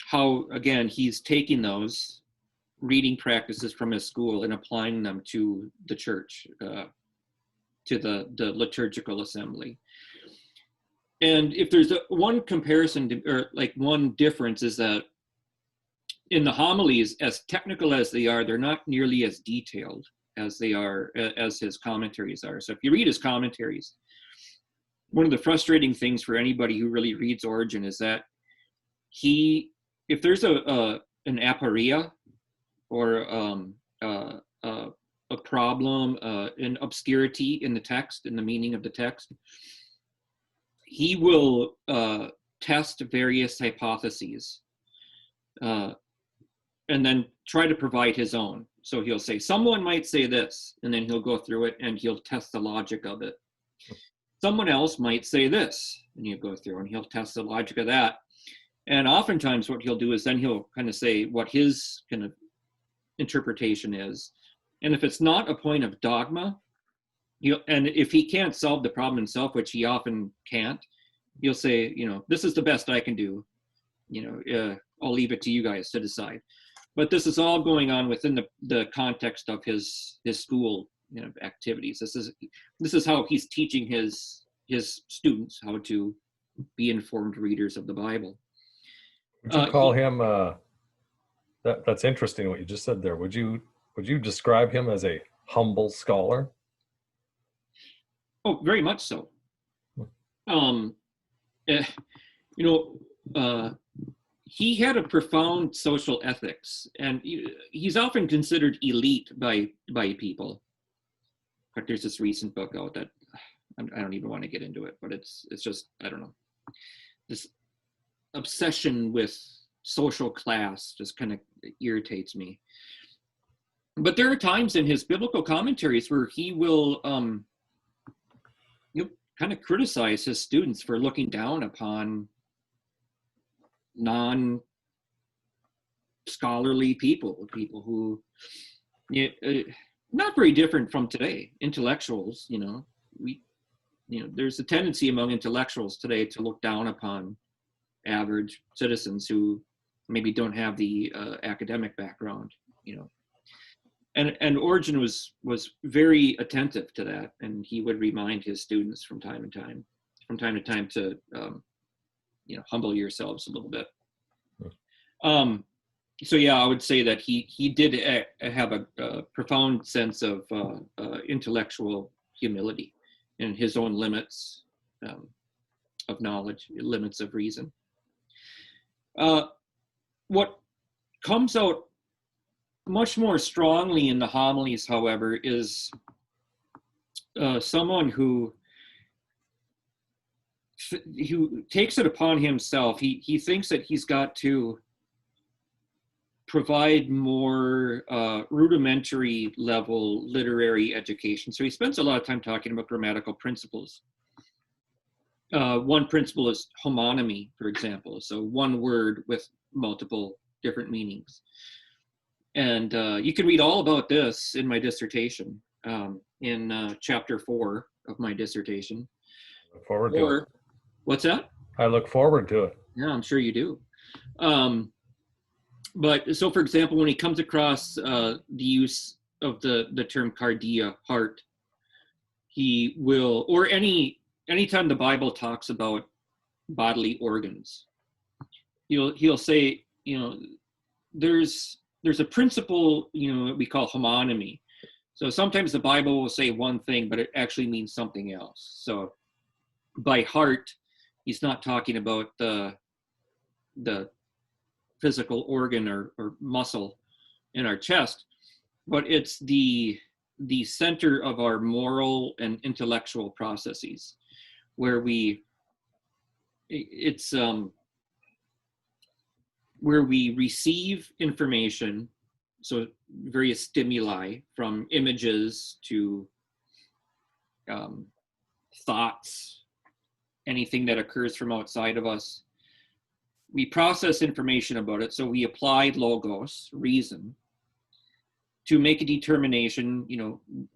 how, again, he's taking those reading practices from his school and applying them to the church, to the liturgical assembly. And if there's one comparison or one difference, is that in the homilies, as technical as they are, they're not nearly as detailed as they are, as his commentaries are. So if you read his commentaries, one of the frustrating things for anybody who really reads Origen is that if there's an aporia or a problem, an obscurity in the text, in the meaning of the text, he will test various hypotheses and then try to provide his own. So he'll say, someone might say this, and then he'll go through it and he'll test the logic of it. Someone else might say this, and he'll go through and he'll test the logic of that. And oftentimes what he'll do is then he'll kind of say what his kind of interpretation is. And if it's not a point of dogma, and if he can't solve the problem himself, which he often can't, he'll say, this is the best I can do. I'll leave it to you guys to decide. But this is all going on within the context of his school activities. This is how he's teaching his students how to be informed readers of the Bible. Would you call him That's interesting what you just said there. Would you describe him as a humble scholar? Oh, very much so. Um, eh, you know, he had a profound social ethics, and he's often considered elite by people. In fact, there's this recent book out that I don't even want to get into it, but it's just, I don't know, this obsession with social class just kind of irritates me. But there are times in his biblical commentaries where he will kind of criticize his students for looking down upon non-scholarly people who, not very different from today. Intellectuals, there's a tendency among intellectuals today to look down upon average citizens who maybe don't have the academic background, And Origen was very attentive to that, and he would remind his students from time to time to humble yourselves a little bit. So yeah, I would say that he did have a profound sense of intellectual humility and his own limits of knowledge, limits of reason. What comes out much more strongly in the homilies, however, is someone who takes it upon himself. He thinks that he's got to provide more rudimentary level literary education. So he spends a lot of time talking about grammatical principles. One principle is homonymy, for example. So one word with multiple different meanings. And you can read all about this in my dissertation, in chapter 4 of my dissertation. Look forward to it. What's that? I look forward to it. Yeah, I'm sure you do. But so, for example, when he comes across the use of the term cardia, heart, he will, or anytime the Bible talks about bodily organs, he'll say, there's a principle, that we call homonymy. So sometimes the Bible will say one thing, but it actually means something else. So by heart, he's not talking about the physical organ or muscle in our chest, but it's the center of our moral and intellectual processes, where we receive information, so various stimuli, from images to thoughts, anything that occurs from outside of us. We process information about it, so we apply logos, reason, to make a determination,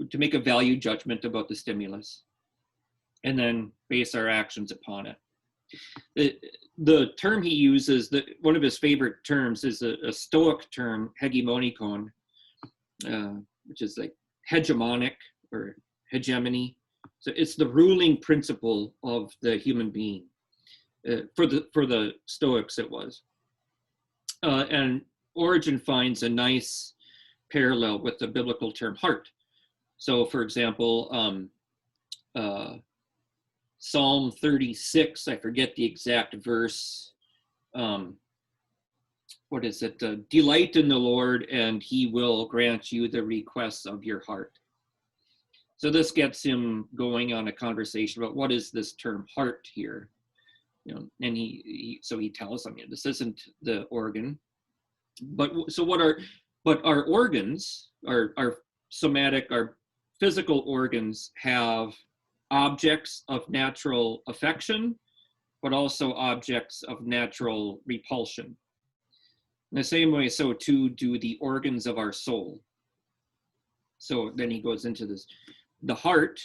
to make a value judgment about the stimulus, and then base our actions upon it. The term he uses, one of his favorite terms, is a Stoic term, hegemonikon, which is like hegemonic or hegemony. So it's the ruling principle of the human being. For the Stoics, it was. And Origen finds a nice parallel with the biblical term heart. So, for example, Psalm 36, I forget the exact verse. What is it? Delight in the Lord, and he will grant you the requests of your heart. So this gets him going on a conversation about what is this term heart here. And he tells them, this isn't the organ, but our organs, our somatic, our physical organs have objects of natural affection, but also objects of natural repulsion. In the same way, so too do the organs of our soul. So then he goes into this. The heart,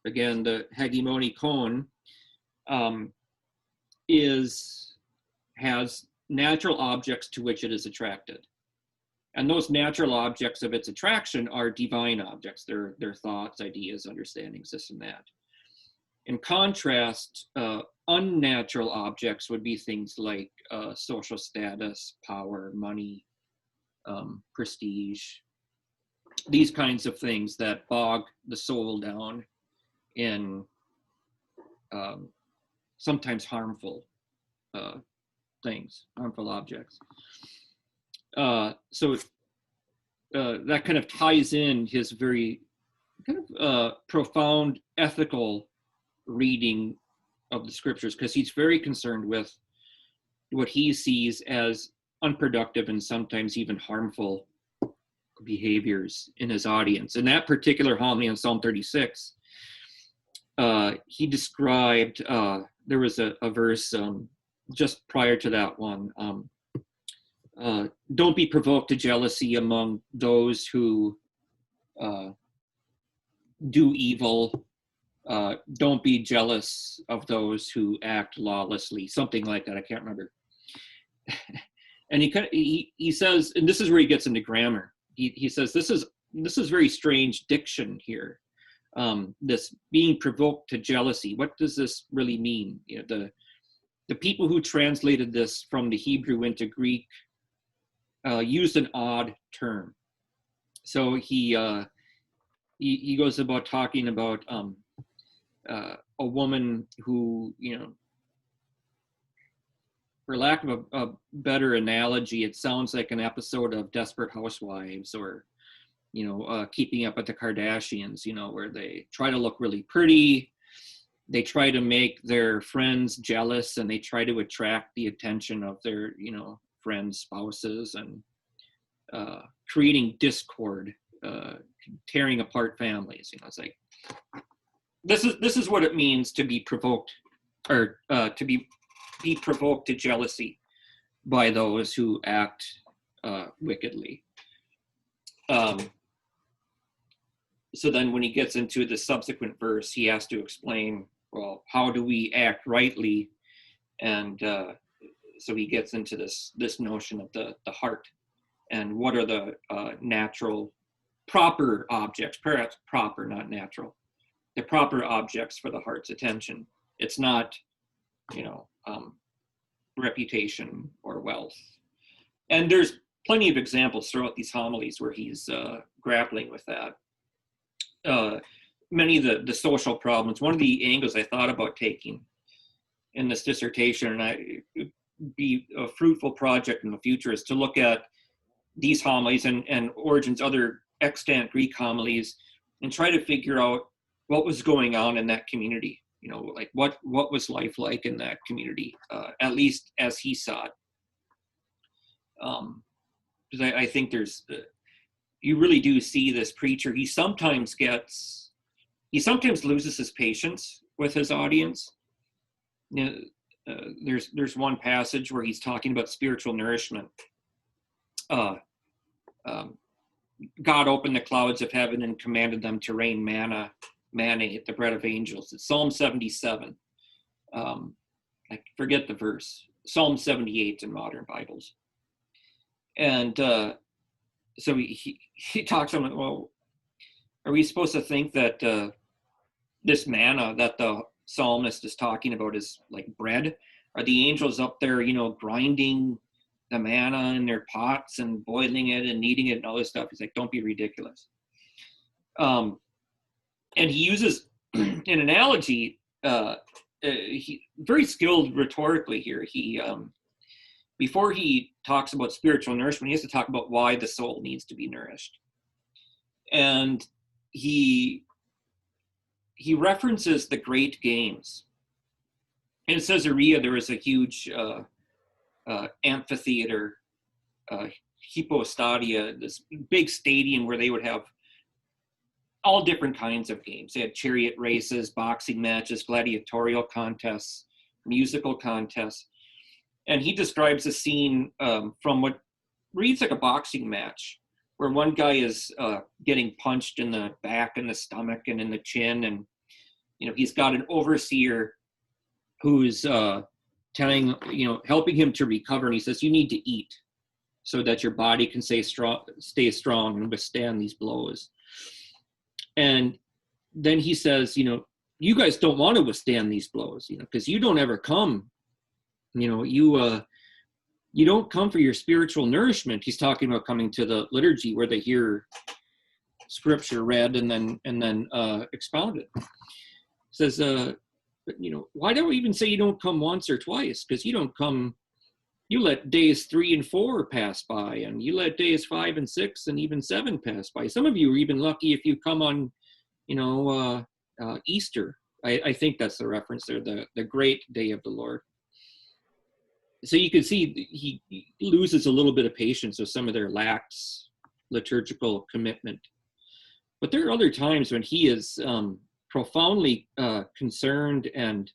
again, the hegemonikon, has natural objects to which it is attracted. And those natural objects of its attraction are divine objects. They're thoughts, ideas, understandings, this and that. In contrast, unnatural objects would be things like social status, power, money, prestige, these kinds of things that bog the soul down in sometimes harmful things, harmful objects. So that kind of ties in his very kind of profound ethical reading of the scriptures, because he's very concerned with what he sees as unproductive and sometimes even harmful behaviors in his audience. In that particular homily on Psalm 36, he described, there was a verse just prior to that one, don't be provoked to jealousy among those who do evil. Don't be jealous of those who act lawlessly. Something like that. I can't remember. And he says, and this is where he gets into grammar. He says this is very strange diction here. This being provoked to jealousy. What does this really mean? You know, the people who translated this from the Hebrew into Greek used an odd term. So he goes about talking about a woman who, you know, for lack of a better analogy, it sounds like an episode of Desperate Housewives, or, you know, Keeping Up with the Kardashians, you know, where they try to look really pretty, they try to make their friends jealous, and they try to attract the attention of their, you know, friends' spouses, and creating discord, tearing apart families. You know, it's like, this is what it means to be provoked, or to be provoked to jealousy by those who act wickedly. So then when he gets into the subsequent verse, he has to explain, well, how do we act rightly? And so he gets into this notion of the heart, and what are the natural, proper objects, perhaps proper, not natural, the proper objects for the heart's attention. It's not, you know, reputation or wealth. And there's plenty of examples throughout these homilies where he's grappling with that. Many of the social problems. One of the angles I thought about taking in this dissertation, and it'd be a fruitful project in the future, is to look at these homilies and Origen's other extant Greek homilies and try to figure out what was going on in that community. You know, like what was life like in that community, at least as he saw it. Because I think there's, you really do see this preacher. He sometimes loses his patience with his audience. You know, there's one passage where he's talking about spiritual nourishment. God opened the clouds of heaven and commanded them to rain manna, the bread of angels. It's Psalm 77. I forget the verse. Psalm 78 in modern Bibles. And so he talks about, well, are we supposed to think that this manna that the psalmist is talking about is like bread? Are the angels up there, you know, grinding the manna in their pots and boiling it and kneading it and all this stuff? He's like, don't be ridiculous. And he uses an analogy, he very skilled rhetorically here. He before he talks about spiritual nourishment, he has to talk about why the soul needs to be nourished. And he references the great games. In Caesarea, there was a huge amphitheater, hypostadia, this big stadium where they would have all different kinds of games. They had chariot races, boxing matches, gladiatorial contests, musical contests. And he describes a scene from what reads like a boxing match, where one guy is getting punched in the back and the stomach and in the chin. And, you know, he's got an overseer who's telling, you know, helping him to recover. And he says, you need to eat so that your body can stay strong and withstand these blows. And then he says, you know, you guys don't want to withstand these blows, you know, because you don't ever come, you know, you don't come for your spiritual nourishment. He's talking about coming to the liturgy where they hear scripture read and then expounded. Says, why don't we even say you don't come once or twice? Because you don't come, you let days 3 and 4 pass by, and you let days 5 and 6 and even 7 pass by. Some of you are even lucky if you come on, Easter. I think that's the reference there, the great day of the Lord. So you can see he loses a little bit of patience with some of their lax liturgical commitment. But there are other times when he is profoundly concerned and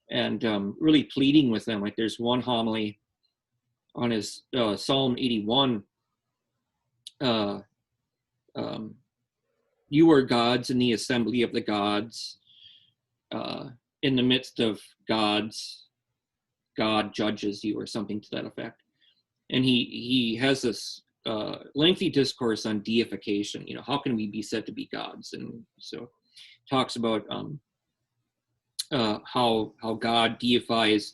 really pleading with them. Like there's one homily on his Psalm 81. You are gods in the assembly of the gods. In the midst of gods, God judges you, or something to that effect. And he has this lengthy discourse on deification. How can we be said to be gods? And so talks about how God deifies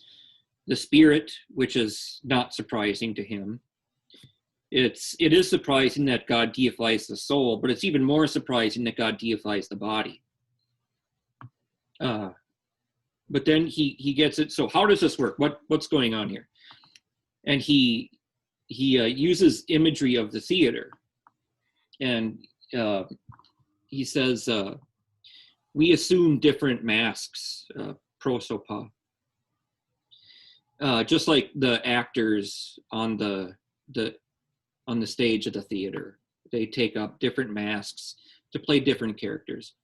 the spirit, which is not surprising to him. It is surprising that God deifies the soul, but it's even more surprising that God deifies the body. But then he gets it. So how does this work? What's going on here? And he uses imagery of the theater, and he says we assume different masks, prosopa, just like the actors on the stage of the theater. They take up different masks to play different characters.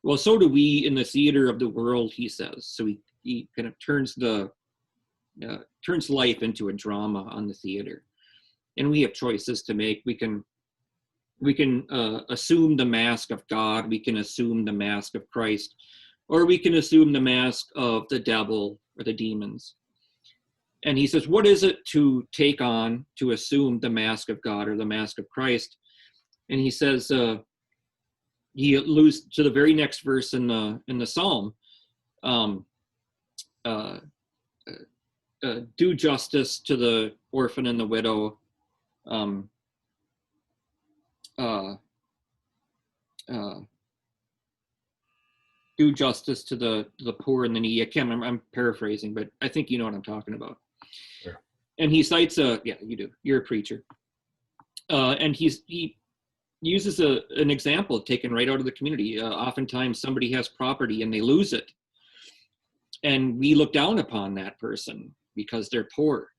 Well, so do we in the theater of the world, he says. So he kind of turns life into a drama on the theater, and we have choices to make. We can assume the mask of God. We can assume the mask of Christ, or we can assume the mask of the devil or the demons. And he says, what is it to take on, to assume the mask of God or the mask of Christ? And he says, he alludes to the very next verse in the Psalm. Do justice to the orphan and the widow. Do justice to the poor and the needy. I can't remember, I'm paraphrasing, but I think you know what I'm talking about. Sure. And he cites yeah, you do. You're a preacher. And he uses an example taken right out of the community. Oftentimes somebody has property and they lose it, and we look down upon that person because they're poor.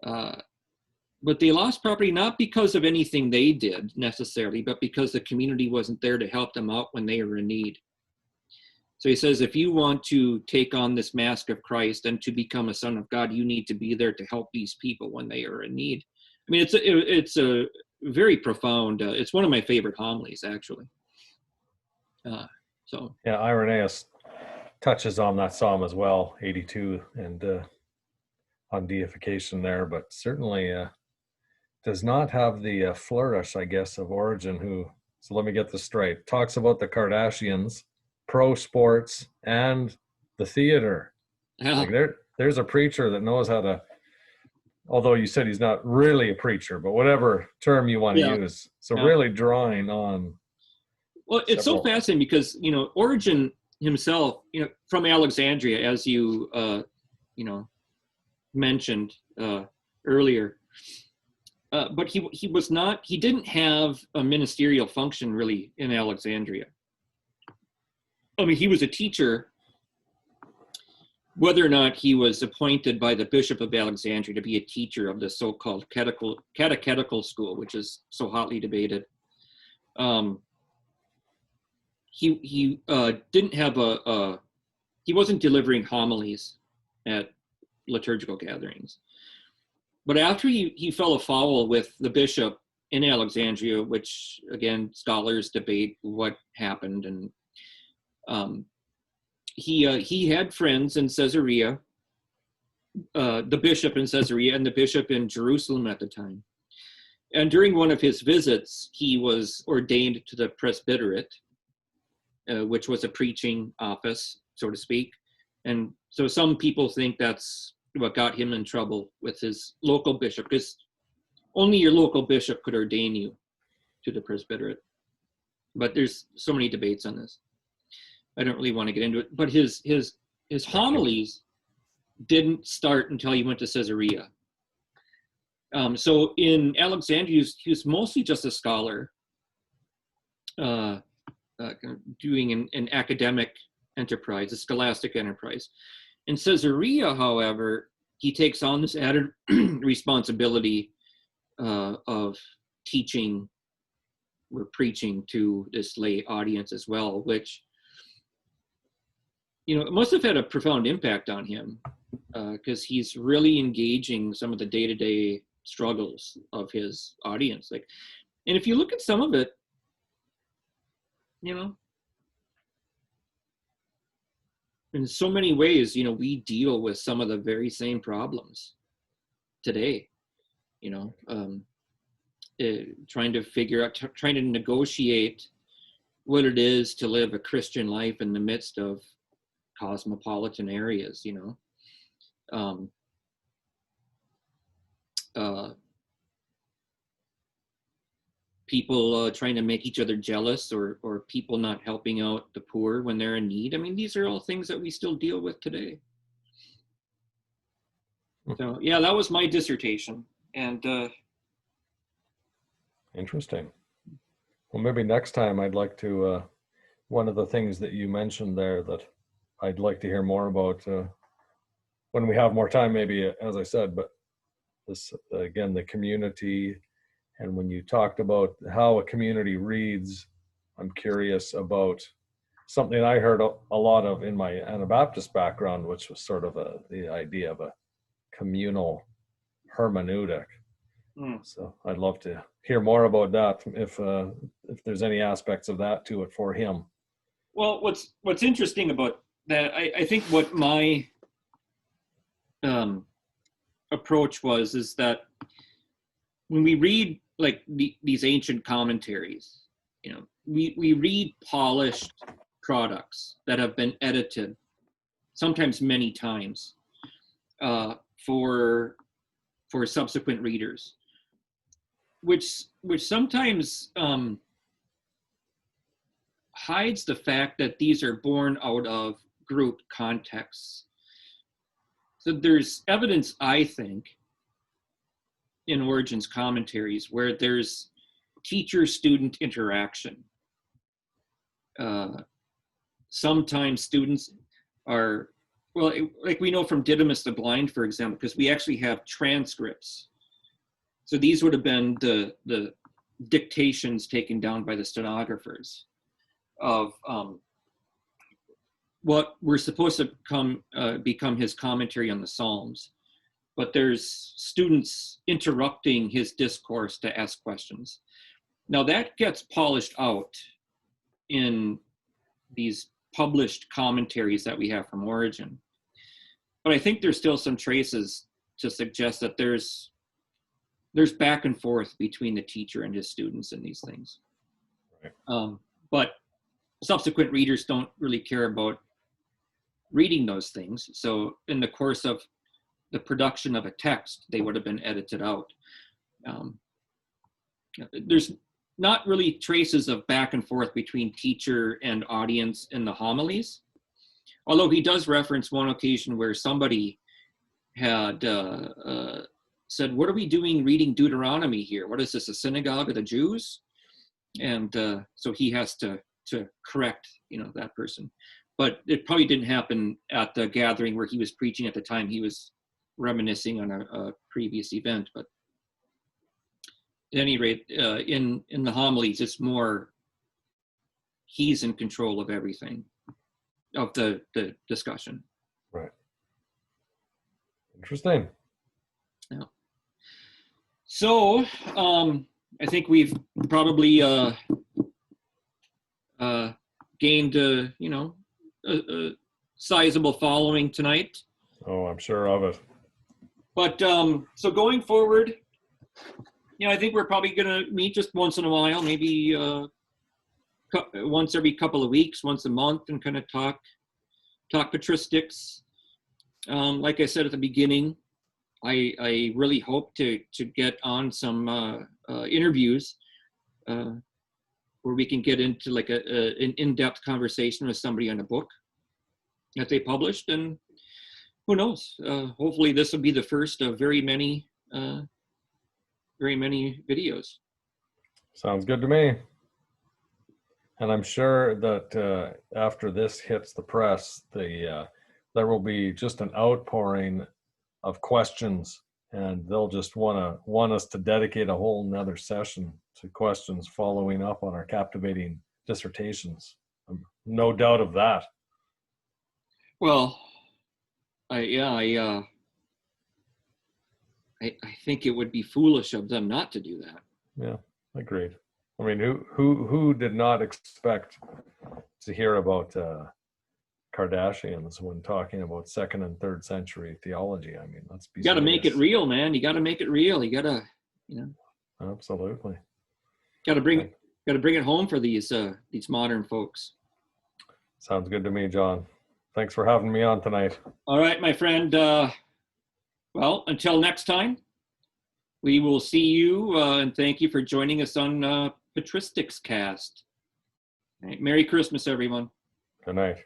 But they lost property not because of anything they did necessarily, but because the community wasn't there to help them out when they were in need. So he says, if you want to take on this mask of Christ and to become a son of God, you need to be there to help these people when they are in need. I mean, it's a very profound, it's one of my favorite homilies, actually. Yeah, Irenaeus touches on that psalm as well, 82, and on deification there, but certainly does not have the flourish, I guess, of Origen, who, so let me get this straight, talks about the Kardashians, pro sports, and the theater. Yeah. Like there's a preacher that knows how to, although you said he's not really a preacher, but whatever term you want to use. So really drawing on. Well, it's so fascinating because, Origen himself, from Alexandria, as you, mentioned earlier, but he didn't have a ministerial function really in Alexandria. I mean, he was a teacher. Whether or not he was appointed by the Bishop of Alexandria to be a teacher of the so-called catechetical school, which is so hotly debated, he didn't have he wasn't delivering homilies at liturgical gatherings. But after he fell afoul with the bishop in Alexandria, which again scholars debate what happened, and he had friends in Caesarea, the bishop in Caesarea and the bishop in Jerusalem at the time. And during one of his visits, he was ordained to the presbyterate, which was a preaching office, so to speak. And so some people think that's what got him in trouble with his local bishop, because only your local bishop could ordain you to the presbyterate. But there's so many debates on this. I don't really want to get into it. But his homilies didn't start until he went to Caesarea. So in Alexandria, he was mostly just a scholar, doing an academic enterprise, a scholastic enterprise. In Caesarea, however, he takes on this added responsibility of teaching or preaching to this lay audience as well, which, it must have had a profound impact on him, because he's really engaging some of the day-to-day struggles of his audience. And if you look at some of it, in so many ways, we deal with some of the very same problems today, trying to figure out, trying to negotiate what it is to live a Christian life in the midst of cosmopolitan areas, people trying to make each other jealous, or people not helping out the poor when they're in need. I mean, these are all things that we still deal with today. So yeah, that was my dissertation. And interesting. Well, maybe next time I'd like to, one of the things that you mentioned there that I'd like to hear more about when we have more time, maybe, as I said, but this, again, the community. And when you talked about how a community reads, I'm curious about something I heard a lot of in my Anabaptist background, which was sort of the idea of a communal hermeneutic. So I'd love to hear more about that, if there's any aspects of that to it for him. Well, what's interesting about that, I think what my approach is that when we read these ancient commentaries, we read polished products that have been edited, sometimes many times, for subsequent readers, which sometimes hides the fact that these are born out of group contexts. So there's evidence, I think, in Origen's commentaries where there's teacher-student interaction. Sometimes students are, like we know from Didymus the Blind, for example, because we actually have transcripts. So these would have been the dictations taken down by the stenographers of what were supposed to become his commentary on the Psalms. But there's students interrupting his discourse to ask questions. Now that gets polished out in these published commentaries that we have from Origen. But I think there's still some traces to suggest that there's back and forth between the teacher and his students in these things. Right. But subsequent readers don't really care about reading those things. So in the course of the production of a text, they would have been edited out. There's not really traces of back and forth between teacher and audience in the homilies, although he does reference one occasion where somebody had said, "What are we doing reading Deuteronomy here? What is this, a synagogue of the Jews?" And so he has to correct that person. But it probably didn't happen at the gathering where he was preaching at the time. He was reminiscing on a previous event. But at any rate, in the homilies, it's more he's in control of everything, of the discussion. Right. Interesting. Yeah. So I think we've probably gained a sizable following tonight. Oh, I'm sure of it. But so going forward, I think we're probably going to meet just once in a while, maybe once every couple of weeks, once a month, and kind of talk patristics. Like I said at the beginning, I really hope to get on some interviews where we can get into like an in-depth conversation with somebody on a book that they published, and who knows? Hopefully, this will be the first of very many videos. Sounds good to me. And I'm sure that after this hits the press, there will be just an outpouring of questions, and they'll just want us to dedicate a whole nother session to questions following up on our captivating dissertations. No doubt of that. Well, I think it would be foolish of them not to do that. Yeah, agreed. I mean, who did not expect to hear about Kardashians when talking about 2nd and 3rd century theology? I mean, let's be. You got to make it real, man. You got to make it real. You got to, Absolutely. Got to bring it home for these modern folks. Sounds good to me, John. Thanks for having me on tonight. All right, my friend. Well, until next time, we will see you, and thank you for joining us on Patristics Cast. Right, Merry Christmas, everyone. Good night.